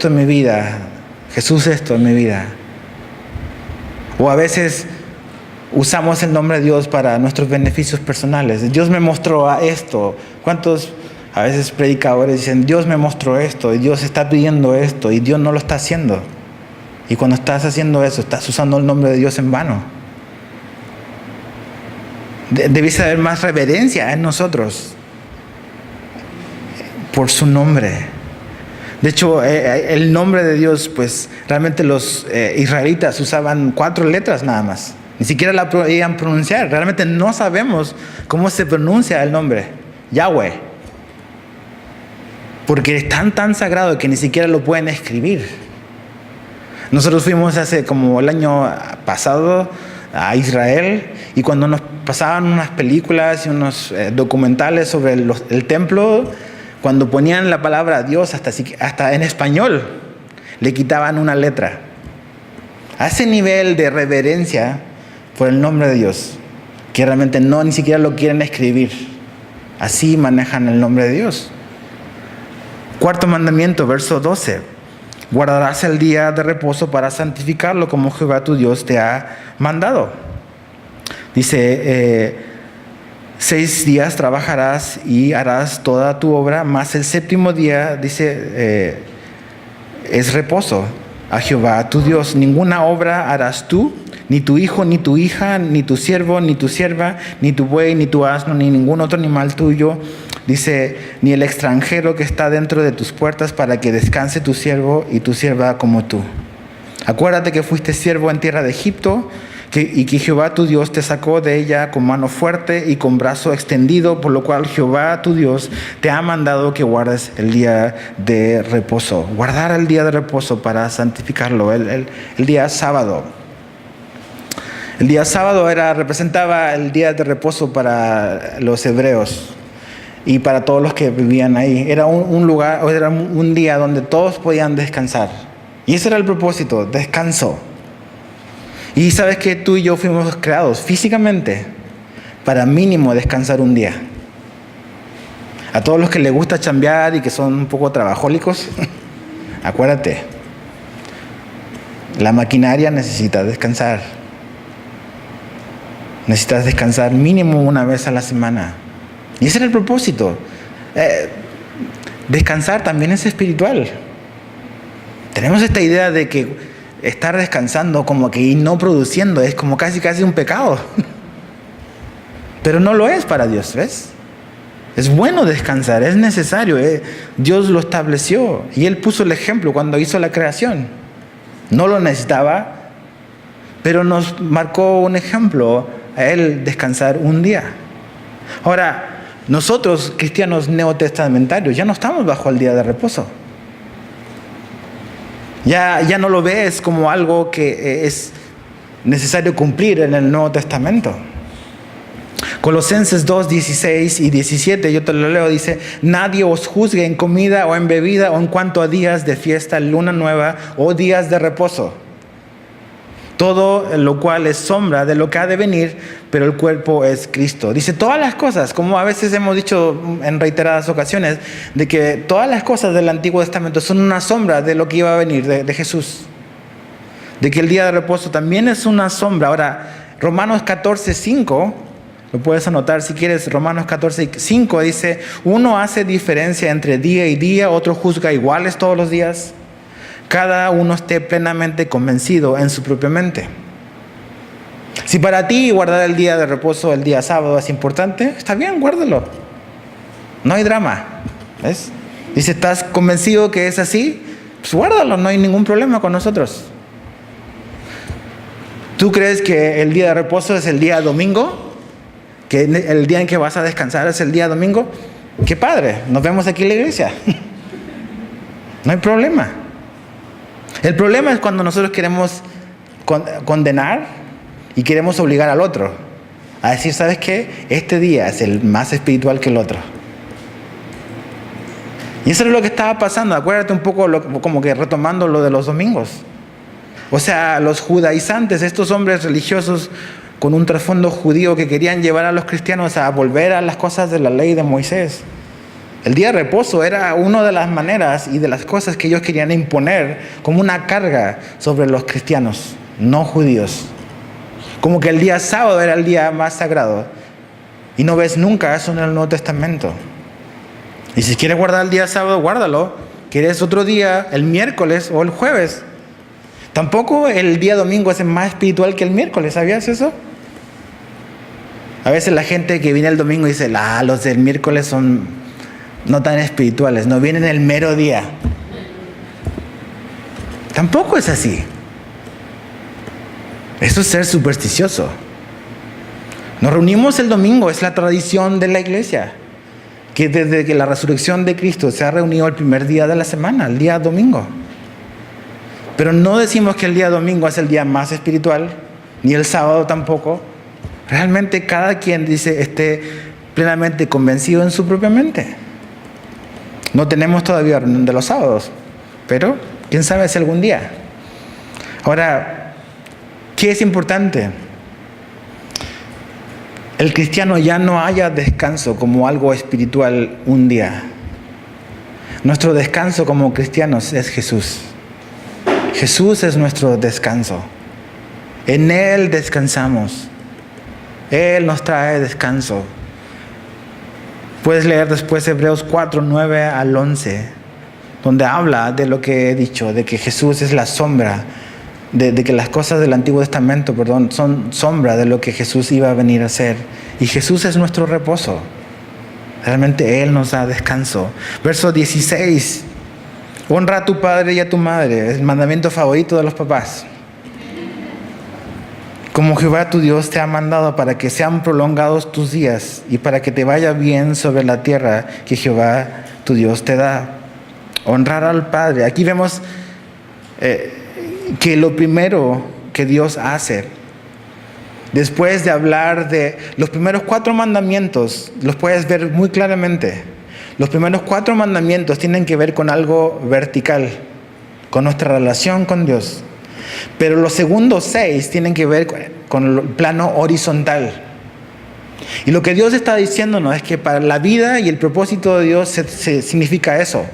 en mi vida, Jesús esto en mi vida. O a veces usamos el nombre de Dios para nuestros beneficios personales. Dios me mostró esto. ¿Cuántos a veces predicadores dicen, Dios me mostró esto y Dios está pidiendo esto y Dios no lo está haciendo? Y cuando estás haciendo eso, estás usando el nombre de Dios en vano. Debiese haber más reverencia en nosotros por su nombre. De hecho, el nombre de Dios, pues realmente los israelitas usaban 4 letras nada más. Ni siquiera la podían pronunciar. Realmente no sabemos cómo se pronuncia el nombre. Yahweh. Porque es tan sagrado que ni siquiera lo pueden escribir. Nosotros fuimos hace como el año pasado a Israel y cuando nos pasaban unas películas y unos documentales sobre el templo, cuando ponían la palabra Dios hasta en español, le quitaban una letra. A ese nivel de reverencia por el nombre de Dios, que realmente ni siquiera lo quieren escribir. Así manejan el nombre de Dios. 4º mandamiento, verso 12. Guardarás el día de reposo para santificarlo como Jehová tu Dios te ha mandado. Dice, 6 días trabajarás y harás toda tu obra, mas el 7º día, dice, es reposo a Jehová tu Dios. Ninguna obra harás tú, ni tu hijo, ni tu hija, ni tu siervo, ni tu sierva, ni tu buey, ni tu asno, ni ningún otro animal tuyo. Dice, ni el extranjero que está dentro de tus puertas, para que descanse tu siervo y tu sierva como tú. Acuérdate que fuiste siervo en tierra de Egipto, y que Jehová tu Dios te sacó de ella con mano fuerte y con brazo extendido, por lo cual Jehová tu Dios te ha mandado que guardes el día de reposo. Guardar el día de reposo para santificarlo, el día sábado. El día sábado representaba el día de reposo para los hebreos y para todos los que vivían ahí. Era un lugar, era un día donde todos podían descansar. Y ese era el propósito, descanso. Y sabes que tú y yo fuimos creados físicamente para mínimo descansar un día. A todos los que les gusta chambear y que son un poco trabajólicos, acuérdate, La maquinaria necesita descansar. Necesitas descansar mínimo una vez a la semana. Y ese era el propósito. Descansar también es espiritual. Tenemos esta idea de que estar descansando como que y no produciendo es como casi un pecado. Pero no lo es para Dios, ¿ves? Es bueno descansar, es necesario. Dios lo estableció y Él puso el ejemplo cuando hizo la creación. No lo necesitaba, pero nos marcó un ejemplo a Él descansar un día. Ahora, nosotros, cristianos neotestamentarios, ya no estamos bajo el día de reposo. Ya no lo ves como algo que es necesario cumplir en el Nuevo Testamento. Colosenses 2, 16 y 17, yo te lo leo, dice: nadie os juzgue en comida o en bebida o en cuanto a días de fiesta, luna nueva o días de reposo. Todo lo cual es sombra de lo que ha de venir, pero el cuerpo es Cristo. Dice todas las cosas, como a veces hemos dicho en reiteradas ocasiones, de que todas las cosas del Antiguo Testamento son una sombra de lo que iba a venir, de Jesús. De que el día de reposo también es una sombra. Ahora, Romanos 14, 5, lo puedes anotar si quieres, Romanos 14, 5 dice: uno hace diferencia entre día y día, otro juzga iguales todos los días. Cada uno esté plenamente convencido en su propia mente. Si para ti guardar el día de reposo, el día sábado, es importante, está bien, guárdalo. No hay drama, ¿ves? Y si estás convencido que es así, pues guárdalo, no hay ningún problema con nosotros. ¿Tú crees que el día de reposo es el día domingo? ¿Que el día en que vas a descansar es el día domingo? ¡Qué padre! Nos vemos aquí en la iglesia. No hay problema. El problema es cuando nosotros queremos condenar y queremos obligar al otro a decir: ¿sabes qué? Este día es el más espiritual que el otro. Y eso es lo que estaba pasando. Acuérdate un poco como que retomando lo de los domingos. O sea, los judaizantes, estos hombres religiosos con un trasfondo judío que querían llevar a los cristianos a volver a las cosas de la ley de Moisés. El día de reposo era una de las maneras y de las cosas que ellos querían imponer como una carga sobre los cristianos no judíos. Como que el día sábado era el día más sagrado. Y no ves nunca eso en el Nuevo Testamento. Y si quieres guardar el día sábado, guárdalo. ¿Quieres otro día, el miércoles o el jueves? Tampoco el día domingo es más espiritual que el miércoles. ¿Sabías eso? A veces la gente que viene el domingo dice: los del miércoles son no tan espirituales, no vienen el mero día. Tampoco es así. Eso es ser supersticioso. Nos reunimos el domingo, es la tradición de la iglesia, que desde que la resurrección de Cristo se ha reunido el primer día de la semana, el día domingo. Pero no decimos que el día domingo es el día más espiritual, ni el sábado tampoco. Realmente cada quien dice esté plenamente convencido en su propia mente. No tenemos todavía reunión de los sábados, pero quién sabe si algún día. Ahora, ¿qué es importante? El cristiano ya no haya descanso como algo espiritual un día. Nuestro descanso como cristianos es Jesús. Jesús es nuestro descanso. En Él descansamos. Él nos trae descanso. Puedes leer después Hebreos 4, 9 al 11, donde habla de lo que he dicho, de que Jesús es la sombra, de que las cosas del Antiguo Testamento, son sombra de lo que Jesús iba a venir a hacer. Y Jesús es nuestro reposo. Realmente Él nos da descanso. Verso 16. Honra a tu padre y a tu madre. Es el mandamiento favorito de los papás. Como Jehová tu Dios te ha mandado, para que sean prolongados tus días y para que te vaya bien sobre la tierra que Jehová tu Dios te da. Honrar al Padre. Aquí vemos que lo primero que Dios hace, después de hablar de los primeros 4 mandamientos, los puedes ver muy claramente. Los primeros 4 mandamientos tienen que ver con algo vertical, con nuestra relación con Dios. Pero los segundos 6 tienen que ver con el plano horizontal. Y lo que Dios está diciéndonos es que para la vida y el propósito de Dios significa eso.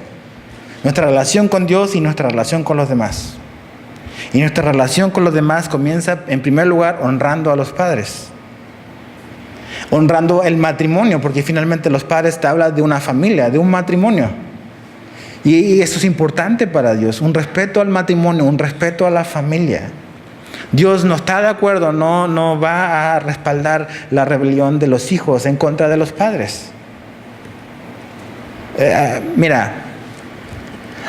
Nuestra relación con Dios y nuestra relación con los demás. Y nuestra relación con los demás comienza, en primer lugar, honrando a los padres. Honrando el matrimonio, porque finalmente los padres te hablan de una familia, de un matrimonio. Y eso es importante para Dios, un respeto al matrimonio, un respeto a la familia. Dios no está de acuerdo, no va a respaldar la rebelión de los hijos en contra de los padres. Mira,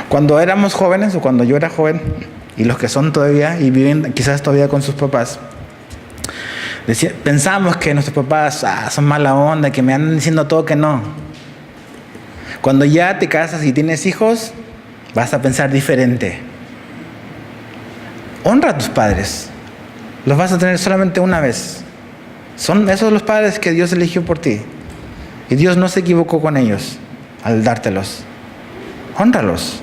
cuando éramos jóvenes, o cuando yo era joven, y los que son todavía y viven quizás todavía con sus papás, pensamos que nuestros papás son mala onda, que me andan diciendo todo que no. Cuando ya te casas y tienes hijos, vas a pensar diferente. Honra a tus padres. Los vas a tener solamente una vez. Son esos los padres que Dios eligió por ti. Y Dios no se equivocó con ellos al dártelos. Hónralos.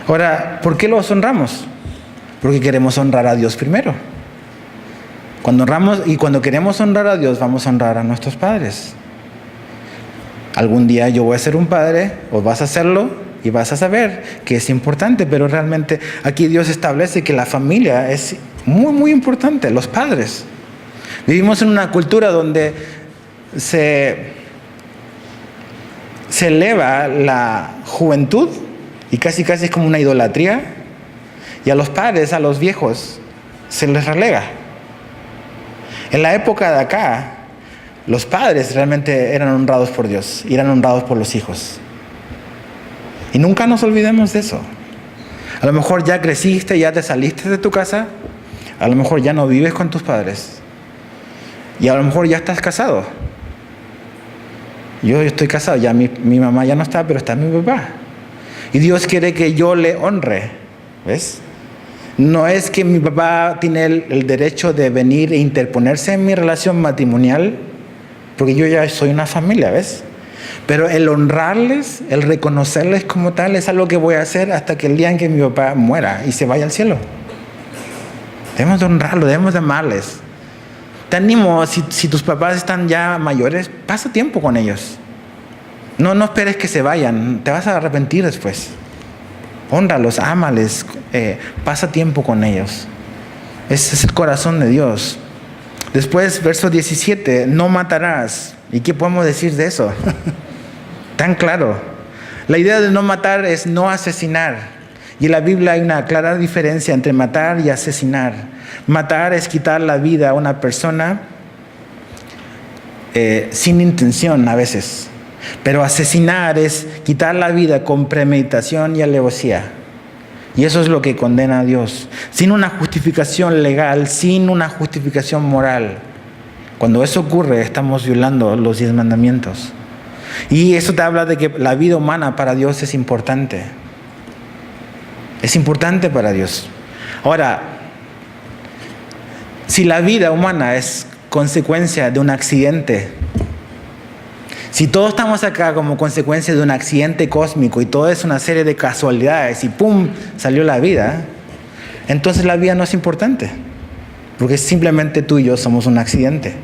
Ahora, ¿por qué los honramos? Porque queremos honrar a Dios primero. Cuando queremos honrar a Dios, vamos a honrar a nuestros padres. Algún día yo voy a ser un padre, o vas a hacerlo, y vas a saber que es importante, pero realmente aquí Dios establece que la familia es muy, muy importante, los padres. Vivimos en una cultura donde se eleva la juventud y casi es como una idolatría, y a los padres, a los viejos, se les relega. En la época de acá, los padres realmente eran honrados por Dios y eran honrados por los hijos. Y nunca nos olvidemos de eso. A lo mejor ya creciste, ya te saliste de tu casa, a lo mejor ya no vives con tus padres, y a lo mejor ya estás casado. Yo estoy casado, ya mi mamá ya no está, pero está mi papá. Y Dios quiere que yo le honre, ¿ves? No es que mi papá tiene el derecho de venir e interponerse en mi relación matrimonial, porque yo ya soy una familia, ¿ves? Pero el honrarles, el reconocerles como tal, es algo que voy a hacer hasta que el día en que mi papá muera y se vaya al cielo. Debemos de honrarlos, debemos de amarles. Te animo, si tus papás están ya mayores, pasa tiempo con ellos. No esperes que se vayan, te vas a arrepentir después. Hónralos, ámales, pasa tiempo con ellos. Ese es el corazón de Dios. Después, verso 17, no matarás. ¿Y qué podemos decir de eso? Tan claro. La idea de no matar es no asesinar. Y en la Biblia hay una clara diferencia entre matar y asesinar. Matar es quitar la vida a una persona sin intención a veces. Pero asesinar es quitar la vida con premeditación y alevosía. Y eso es lo que condena a Dios. Sin una justificación legal, sin una justificación moral. Cuando eso ocurre, estamos violando los 10 mandamientos. Y eso te habla de que la vida humana para Dios es importante. Es importante para Dios. Ahora, si la vida humana es consecuencia de un accidente, si todos estamos acá como consecuencia de un accidente cósmico y todo es una serie de casualidades y ¡pum!, salió la vida, entonces la vida no es importante, porque simplemente tú y yo somos un accidente.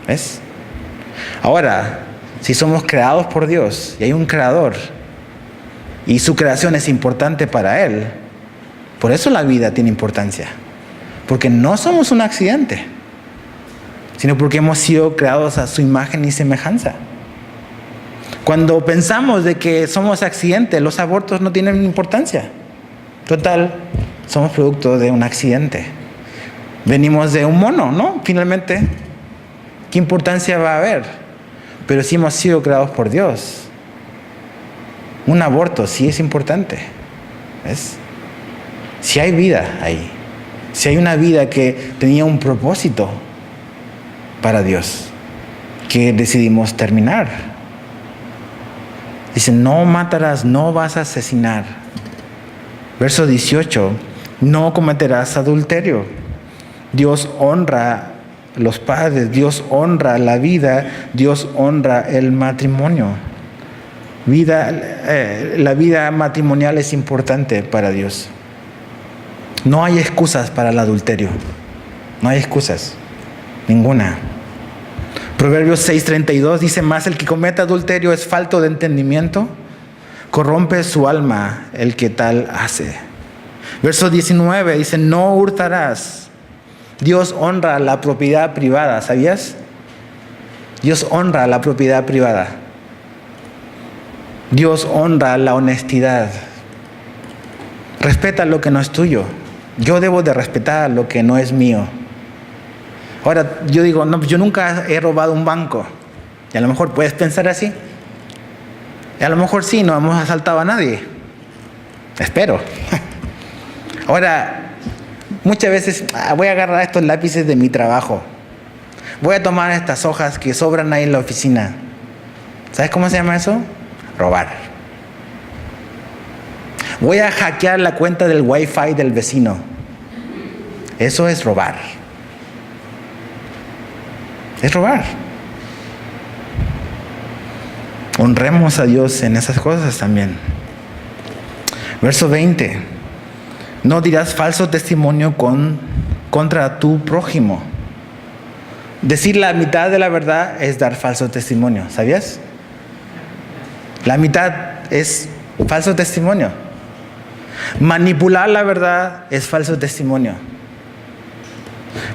¿Ves? Ahora, si somos creados por Dios y hay un creador y su creación es importante para Él, por eso la vida tiene importancia, porque no somos un accidente, sino porque hemos sido creados a su imagen y semejanza. Cuando pensamos de que somos accidentes, los abortos no tienen importancia. Total, somos producto de un accidente. Venimos de un mono, ¿no? Finalmente, ¿qué importancia va a haber? Pero si hemos sido creados por Dios, un aborto sí es importante. ¿Ves? Si hay vida ahí, si hay una vida que tenía un propósito para Dios, que decidimos terminar. Dice, no matarás, no vas a asesinar. Verso 18, no cometerás adulterio. Dios honra los padres, Dios honra la vida, Dios honra el matrimonio. La vida matrimonial es importante para Dios. No hay excusas para el adulterio. No hay excusas. Ninguna. Proverbios 6:32 dice, más el que comete adulterio es falto de entendimiento, corrompe su alma el que tal hace. Verso 19 dice, no hurtarás. Dios honra la propiedad privada, ¿sabías? Dios honra la propiedad privada. Dios honra la honestidad. Respeta lo que no es tuyo. Yo debo de respetar lo que no es mío. Ahora, yo digo, no, yo nunca he robado un banco. Y a lo mejor puedes pensar así. Y a lo mejor sí, no hemos asaltado a nadie. Espero. Ahora, muchas veces voy a agarrar estos lápices de mi trabajo. Voy a tomar estas hojas que sobran ahí en la oficina. ¿Sabes cómo se llama eso? Robar. Voy a hackear la cuenta del Wi-Fi del vecino. Eso es robar. Es robar. Honremos a Dios en esas cosas también. Verso 20. No dirás falso testimonio contra tu prójimo. Decir la mitad de la verdad es dar falso testimonio. ¿Sabías? La mitad es falso testimonio. Manipular la verdad es falso testimonio.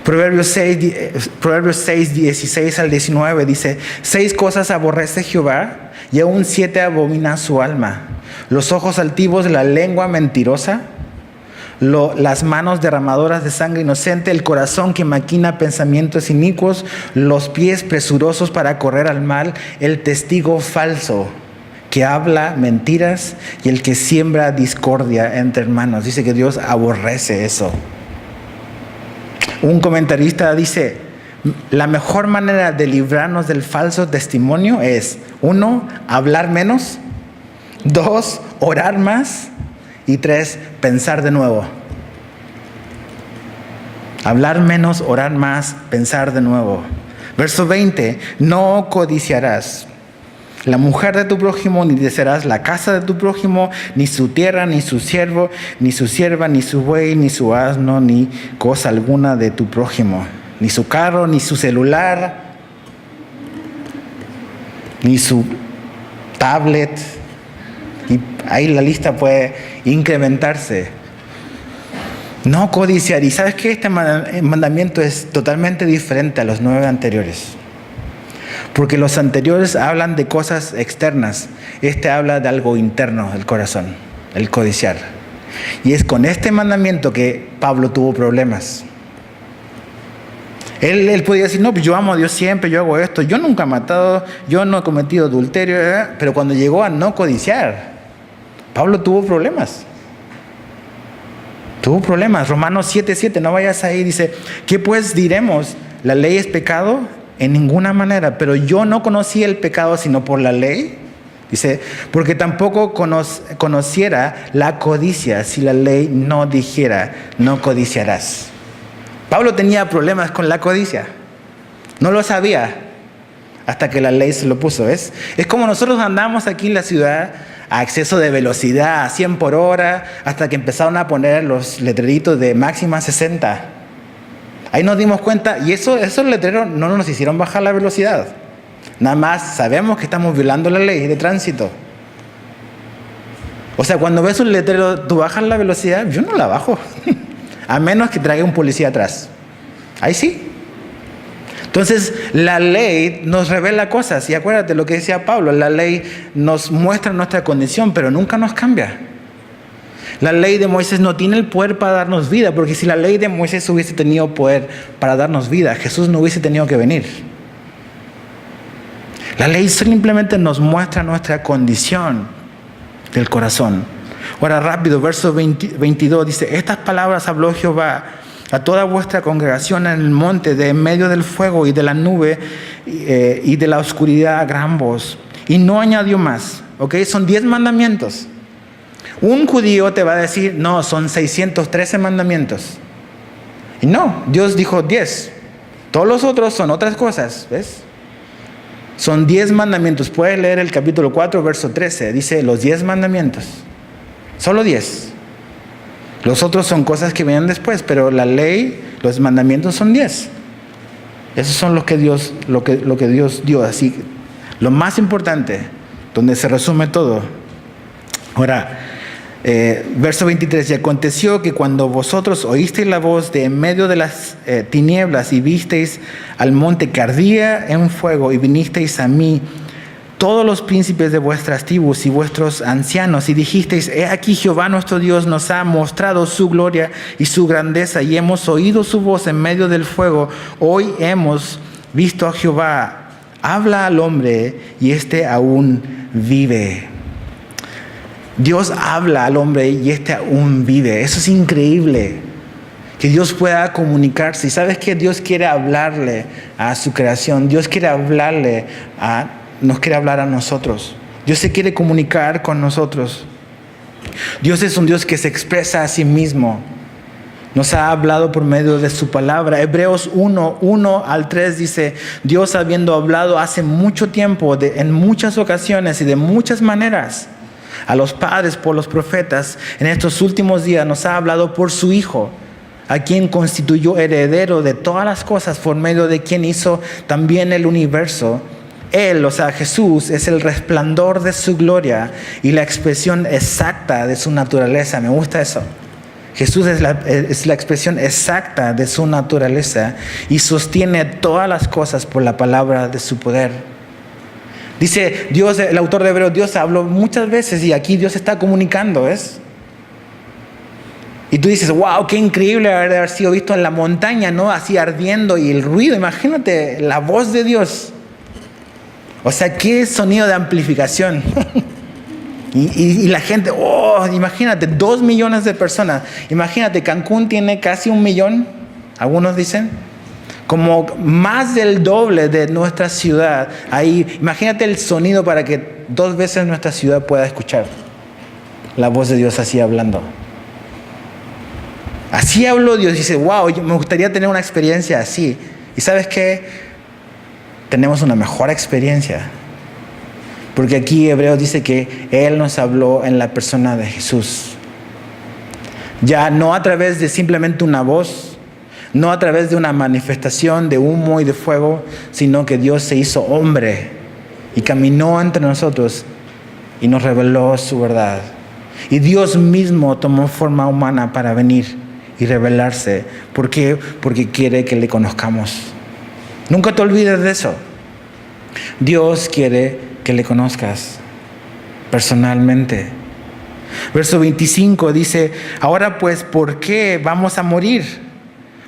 Proverbios 6, 16 al 19 dice: 6 cosas aborrece Jehová, y aún 7 abomina su alma: los ojos altivos, la lengua mentirosa, las manos derramadoras de sangre inocente, el corazón que maquina pensamientos inicuos, los pies presurosos para correr al mal, el testigo falso que habla mentiras y el que siembra discordia entre hermanos. Dice que Dios aborrece eso. Un comentarista dice: la mejor manera de librarnos del falso testimonio es 1, hablar menos, 2, orar más, y 3, pensar de nuevo. Hablar menos, orar más, pensar de nuevo. Verso 20: no codiciarás la mujer de tu prójimo, ni desearás la casa de tu prójimo, ni su tierra, ni su siervo, ni su sierva, ni su buey, ni su asno, ni cosa alguna de tu prójimo, ni su carro, ni su celular, ni su tablet. Y ahí la lista puede incrementarse. No codiciar. Y sabes que este mandamiento es totalmente diferente a los 9 anteriores. Porque los anteriores hablan de cosas externas. Este habla de algo interno del corazón, el codiciar. Y es con este mandamiento que Pablo tuvo problemas. Él podía decir: no, pues yo amo a Dios siempre, yo hago esto, yo nunca he matado, yo no he cometido adulterio, pero cuando llegó a no codiciar, Pablo tuvo problemas. Tuvo problemas. Romanos 7:7, no vayas ahí, dice: ¿qué pues diremos? ¿La ley es pecado? En ninguna manera, pero yo no conocí el pecado sino por la ley. Dice: porque tampoco conociera la codicia si la ley no dijera: no codiciarás. Pablo tenía problemas con la codicia. No lo sabía hasta que la ley se lo puso. Es como nosotros andamos aquí en la ciudad a exceso de velocidad, a 100 por hora, hasta que empezaron a poner los letreritos de máxima 60. Ahí nos dimos cuenta, y esos letreros no nos hicieron bajar la velocidad. Nada más sabemos que estamos violando la ley de tránsito. O sea, cuando ves un letrero, ¿tú bajas la velocidad? Yo no la bajo. A menos que traiga un policía atrás. Ahí sí. Entonces, la ley nos revela cosas. Y acuérdate lo que decía Pablo: la ley nos muestra nuestra condición, pero nunca nos cambia. La ley de Moisés no tiene el poder para darnos vida, porque si la ley de Moisés hubiese tenido poder para darnos vida, Jesús no hubiese tenido que venir. La ley simplemente nos muestra nuestra condición del corazón. Ahora rápido, verso 22 dice: estas palabras habló Jehová a toda vuestra congregación en el monte, de en medio del fuego y de la nube y de la oscuridad a gran voz. Y no añadió más. ¿Ok? Son 10 mandamientos. Un judío te va a decir: no, son 613 mandamientos. Y no, Dios dijo 10. Todos los otros son otras cosas, ¿ves? Son 10 mandamientos. Puedes leer el capítulo 4, verso 13. Dice los 10 mandamientos. Solo 10. Los otros son cosas que vienen después, pero la ley, los mandamientos son 10. Esos son lo que Dios dio. Así, lo más importante, donde se resume todo. Ahora, Verso 23, y aconteció que cuando vosotros oísteis la voz de en medio de las tinieblas y visteis al monte que ardía en fuego y vinisteis a mí, todos los príncipes de vuestras tribus y vuestros ancianos, y dijisteis, he aquí Jehová nuestro Dios nos ha mostrado su gloria y su grandeza, y hemos oído su voz en medio del fuego. Hoy hemos visto a Jehová, habla al hombre, y éste aún vive. Dios habla al hombre y éste aún vive. Eso es increíble. Que Dios pueda comunicarse. Y sabes que Dios quiere hablarle a su creación. Dios quiere hablarle nos quiere hablar a nosotros. Dios se quiere comunicar con nosotros. Dios es un Dios que se expresa a sí mismo. Nos ha hablado por medio de su palabra. Hebreos 1:1-3 dice, Dios habiendo hablado hace mucho tiempo, en muchas ocasiones y de muchas maneras, a los padres por los profetas, en estos últimos días nos ha hablado por su Hijo, a quien constituyó heredero de todas las cosas, por medio de quien hizo también el universo. Él, o sea, Jesús, es el resplandor de su gloria y la expresión exacta de su naturaleza. Me gusta eso. Jesús es la expresión exacta de su naturaleza y sostiene todas las cosas por la palabra de su poder. Dice Dios, el autor de Hebreos, Dios habló muchas veces y aquí Dios está comunicando, ¿ves? Y tú dices, wow, qué increíble haber sido visto en la montaña, ¿no? Así ardiendo y el ruido, imagínate la voz de Dios. O sea, qué sonido de amplificación. y la gente, imagínate, 2 millones de personas. Imagínate, Cancún tiene casi 1 millón, algunos dicen. Como más del doble de nuestra ciudad. Ahí, imagínate el sonido para que 2 veces nuestra ciudad pueda escuchar la voz de Dios así hablando. Así habló Dios y dice, wow, me gustaría tener una experiencia así. ¿Y sabes qué? Tenemos una mejor experiencia. Porque aquí Hebreos dice que Él nos habló en la persona de Jesús. Ya no a través de simplemente una voz, no a través de una manifestación de humo y de fuego, sino que Dios se hizo hombre y caminó entre nosotros y nos reveló su verdad. Y Dios mismo tomó forma humana para venir y revelarse. ¿Por qué? Porque quiere que le conozcamos. Nunca te olvides de eso. Dios quiere que le conozcas personalmente. Verso 25 dice, ahora pues, ¿por qué vamos a morir?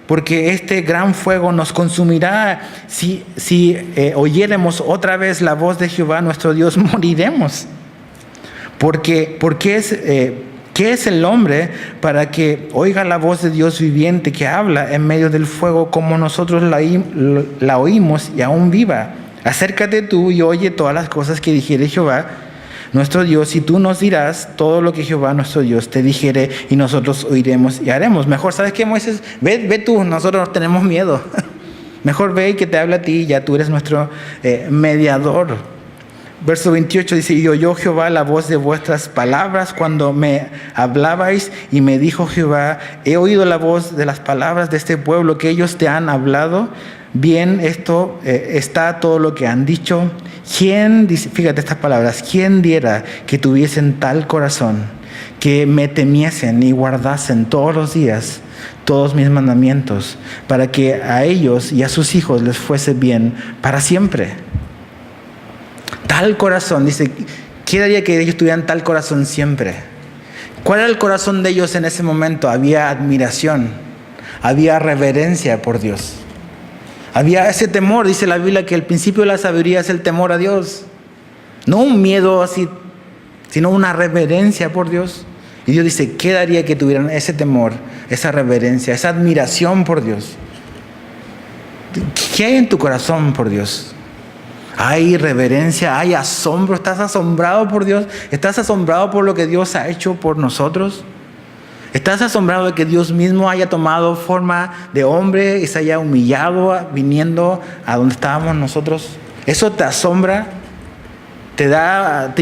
Porque este gran fuego nos consumirá. Si oyéremos otra vez la voz de Jehová nuestro Dios, moriremos. ¿Qué es el hombre para que oiga la voz de Dios viviente que habla en medio del fuego como nosotros la oímos y aún viva? Acércate tú y oye todas las cosas que dijere Jehová nuestro Dios, y tú nos dirás todo lo que Jehová nuestro Dios te dijere, y nosotros oiremos y haremos. Mejor, ¿sabes qué, Moisés? Ve tú, nosotros tenemos miedo. Mejor ve y que te hable a ti, ya tú eres nuestro mediador. Verso 28 dice, y oyó Jehová la voz de vuestras palabras cuando me hablabais, y me dijo Jehová, he oído la voz de las palabras de este pueblo que ellos te han hablado. Bien, esto está todo lo que han dicho. ¿Quién, dice, fíjate estas palabras, quién diera que tuviesen tal corazón, que me temiesen y guardasen todos los días todos mis mandamientos, para que a ellos y a sus hijos les fuese bien para siempre? Tal corazón, dice, ¿quién haría que ellos tuvieran tal corazón siempre? ¿Cuál era el corazón de ellos en ese momento? Había admiración, había reverencia por Dios. Había ese temor, dice la Biblia, que el principio de la sabiduría es el temor a Dios. No un miedo así, sino una reverencia por Dios. Y Dios dice, ¿qué daría que tuvieran ese temor, esa reverencia, esa admiración por Dios? ¿Qué hay en tu corazón por Dios? Hay reverencia, hay asombro. ¿Estás asombrado por Dios? ¿Estás asombrado por lo que Dios ha hecho por nosotros? ¿Estás asombrado de que Dios mismo haya tomado forma de hombre y se haya humillado viniendo a donde estábamos nosotros? ¿Eso te asombra? ¿Te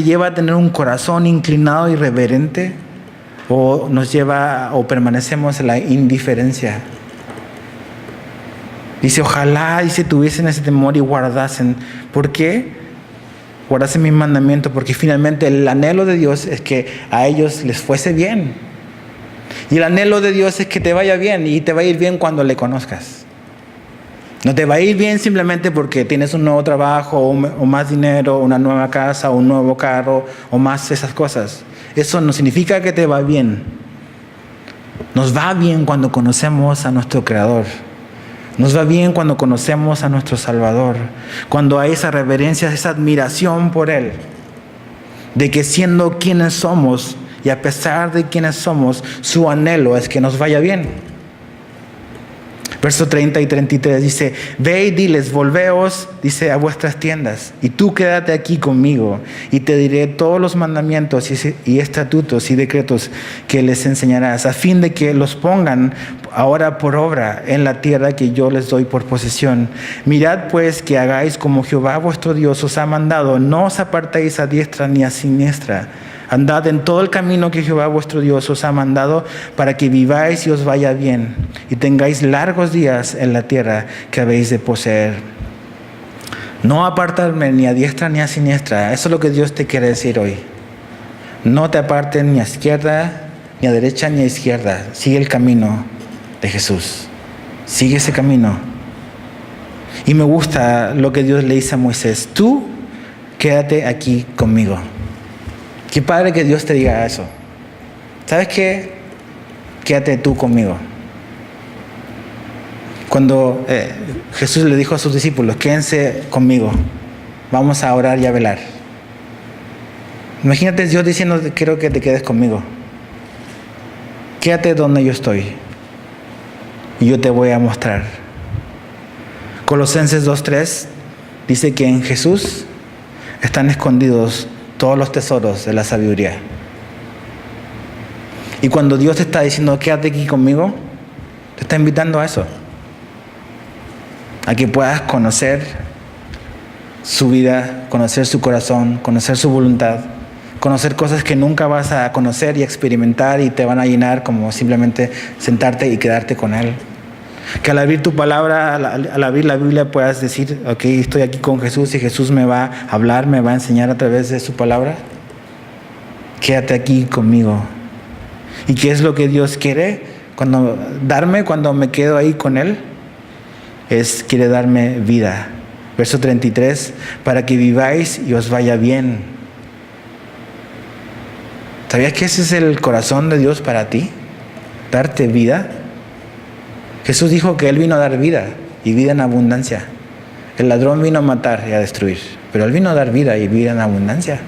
lleva a tener un corazón inclinado y reverente? ¿O permanecemos en la indiferencia? Dice, ojalá, tuviesen ese temor y guardasen. ¿Por qué? guardasen mis mandamientos, porque finalmente el anhelo de Dios es que a ellos les fuese bien. Y el anhelo de Dios es que te vaya bien, y te va a ir bien cuando le conozcas. No te va a ir bien simplemente porque tienes un nuevo trabajo, o más dinero, una nueva casa, o un nuevo carro, o más esas cosas. Eso no significa que te va bien. Nos va bien cuando conocemos a nuestro Creador. Nos va bien cuando conocemos a nuestro Salvador. Cuando hay esa reverencia, esa admiración por Él. De que siendo quienes somos, y a pesar de quienes somos, su anhelo es que nos vaya bien. Verso 30 y 33 dice: ve y diles, volveos, dice, a vuestras tiendas, y tú quédate aquí conmigo, y te diré todos los mandamientos y estatutos y decretos que les enseñarás, a fin de que los pongan ahora por obra en la tierra que yo les doy por posesión. Mirad pues que hagáis como Jehová vuestro Dios os ha mandado, no os apartéis a diestra ni a siniestra. Andad en todo el camino que Jehová vuestro Dios os ha mandado, para que viváis y os vaya bien, y tengáis largos días en la tierra que habéis de poseer. No apartarme ni a diestra ni a siniestra. Eso es lo que Dios te quiere decir hoy. No te apartes ni a izquierda, ni a derecha, ni a izquierda. Sigue el camino de Jesús. Sigue ese camino. Y me gusta lo que Dios le dice a Moisés: tú quédate aquí conmigo. Qué padre que Dios te diga eso. ¿Sabes qué? Quédate tú conmigo. Cuando Jesús le dijo a sus discípulos: quédense conmigo, vamos a orar y a velar. Imagínate Dios diciendo: quiero que te quedes conmigo. Quédate donde yo estoy y yo te voy a mostrar. Colosenses 2:3 dice que en Jesús están escondidos todos los tesoros de la sabiduría. Y cuando Dios te está diciendo: quédate aquí conmigo, te está invitando a eso, a que puedas conocer su vida, conocer su corazón, conocer su voluntad, conocer cosas que nunca vas a conocer y experimentar y te van a llenar, como simplemente sentarte y quedarte con Él. Que al abrir tu palabra, al abrir la Biblia, puedas decir: ok, estoy aquí con Jesús y Jesús me va a hablar, me va a enseñar a través de su palabra. Quédate aquí conmigo. ¿Y qué es lo que Dios quiere cuando me quedo ahí con Él? Quiere darme vida. Verso 33, para que viváis y os vaya bien. ¿Sabías que ese es el corazón de Dios para ti? Darte vida. Jesús dijo que Él vino a dar vida, y vida en abundancia. El ladrón vino a matar y a destruir, pero Él vino a dar vida y vida en abundancia.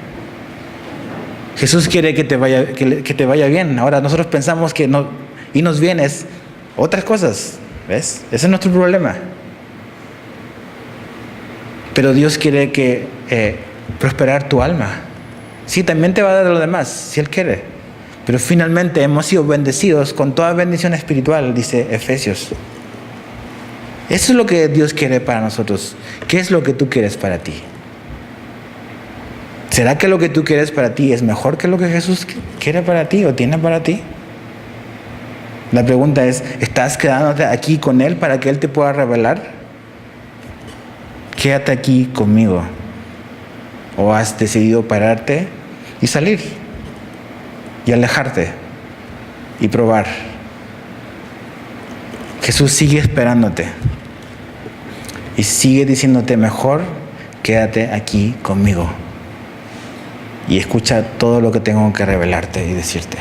Jesús quiere que te vaya bien. Ahora nosotros pensamos que no, irnos bien es otras cosas, ¿ves? Ese es nuestro problema. Pero Dios quiere que prosperar tu alma. Sí, también te va a dar lo demás, si Él quiere. Pero finalmente hemos sido bendecidos con toda bendición espiritual, dice Efesios. Eso es lo que Dios quiere para nosotros. ¿Qué es lo que tú quieres para ti? ¿Será que lo que tú quieres para ti es mejor que lo que Jesús quiere para ti o tiene para ti? La pregunta es: ¿estás quedándote aquí con Él para que Él te pueda revelar? Quédate aquí conmigo. ¿O has decidido pararte y salir y alejarte y probar? Jesús sigue esperándote y sigue diciéndote: mejor quédate aquí conmigo y escucha todo lo que tengo que revelarte y decirte.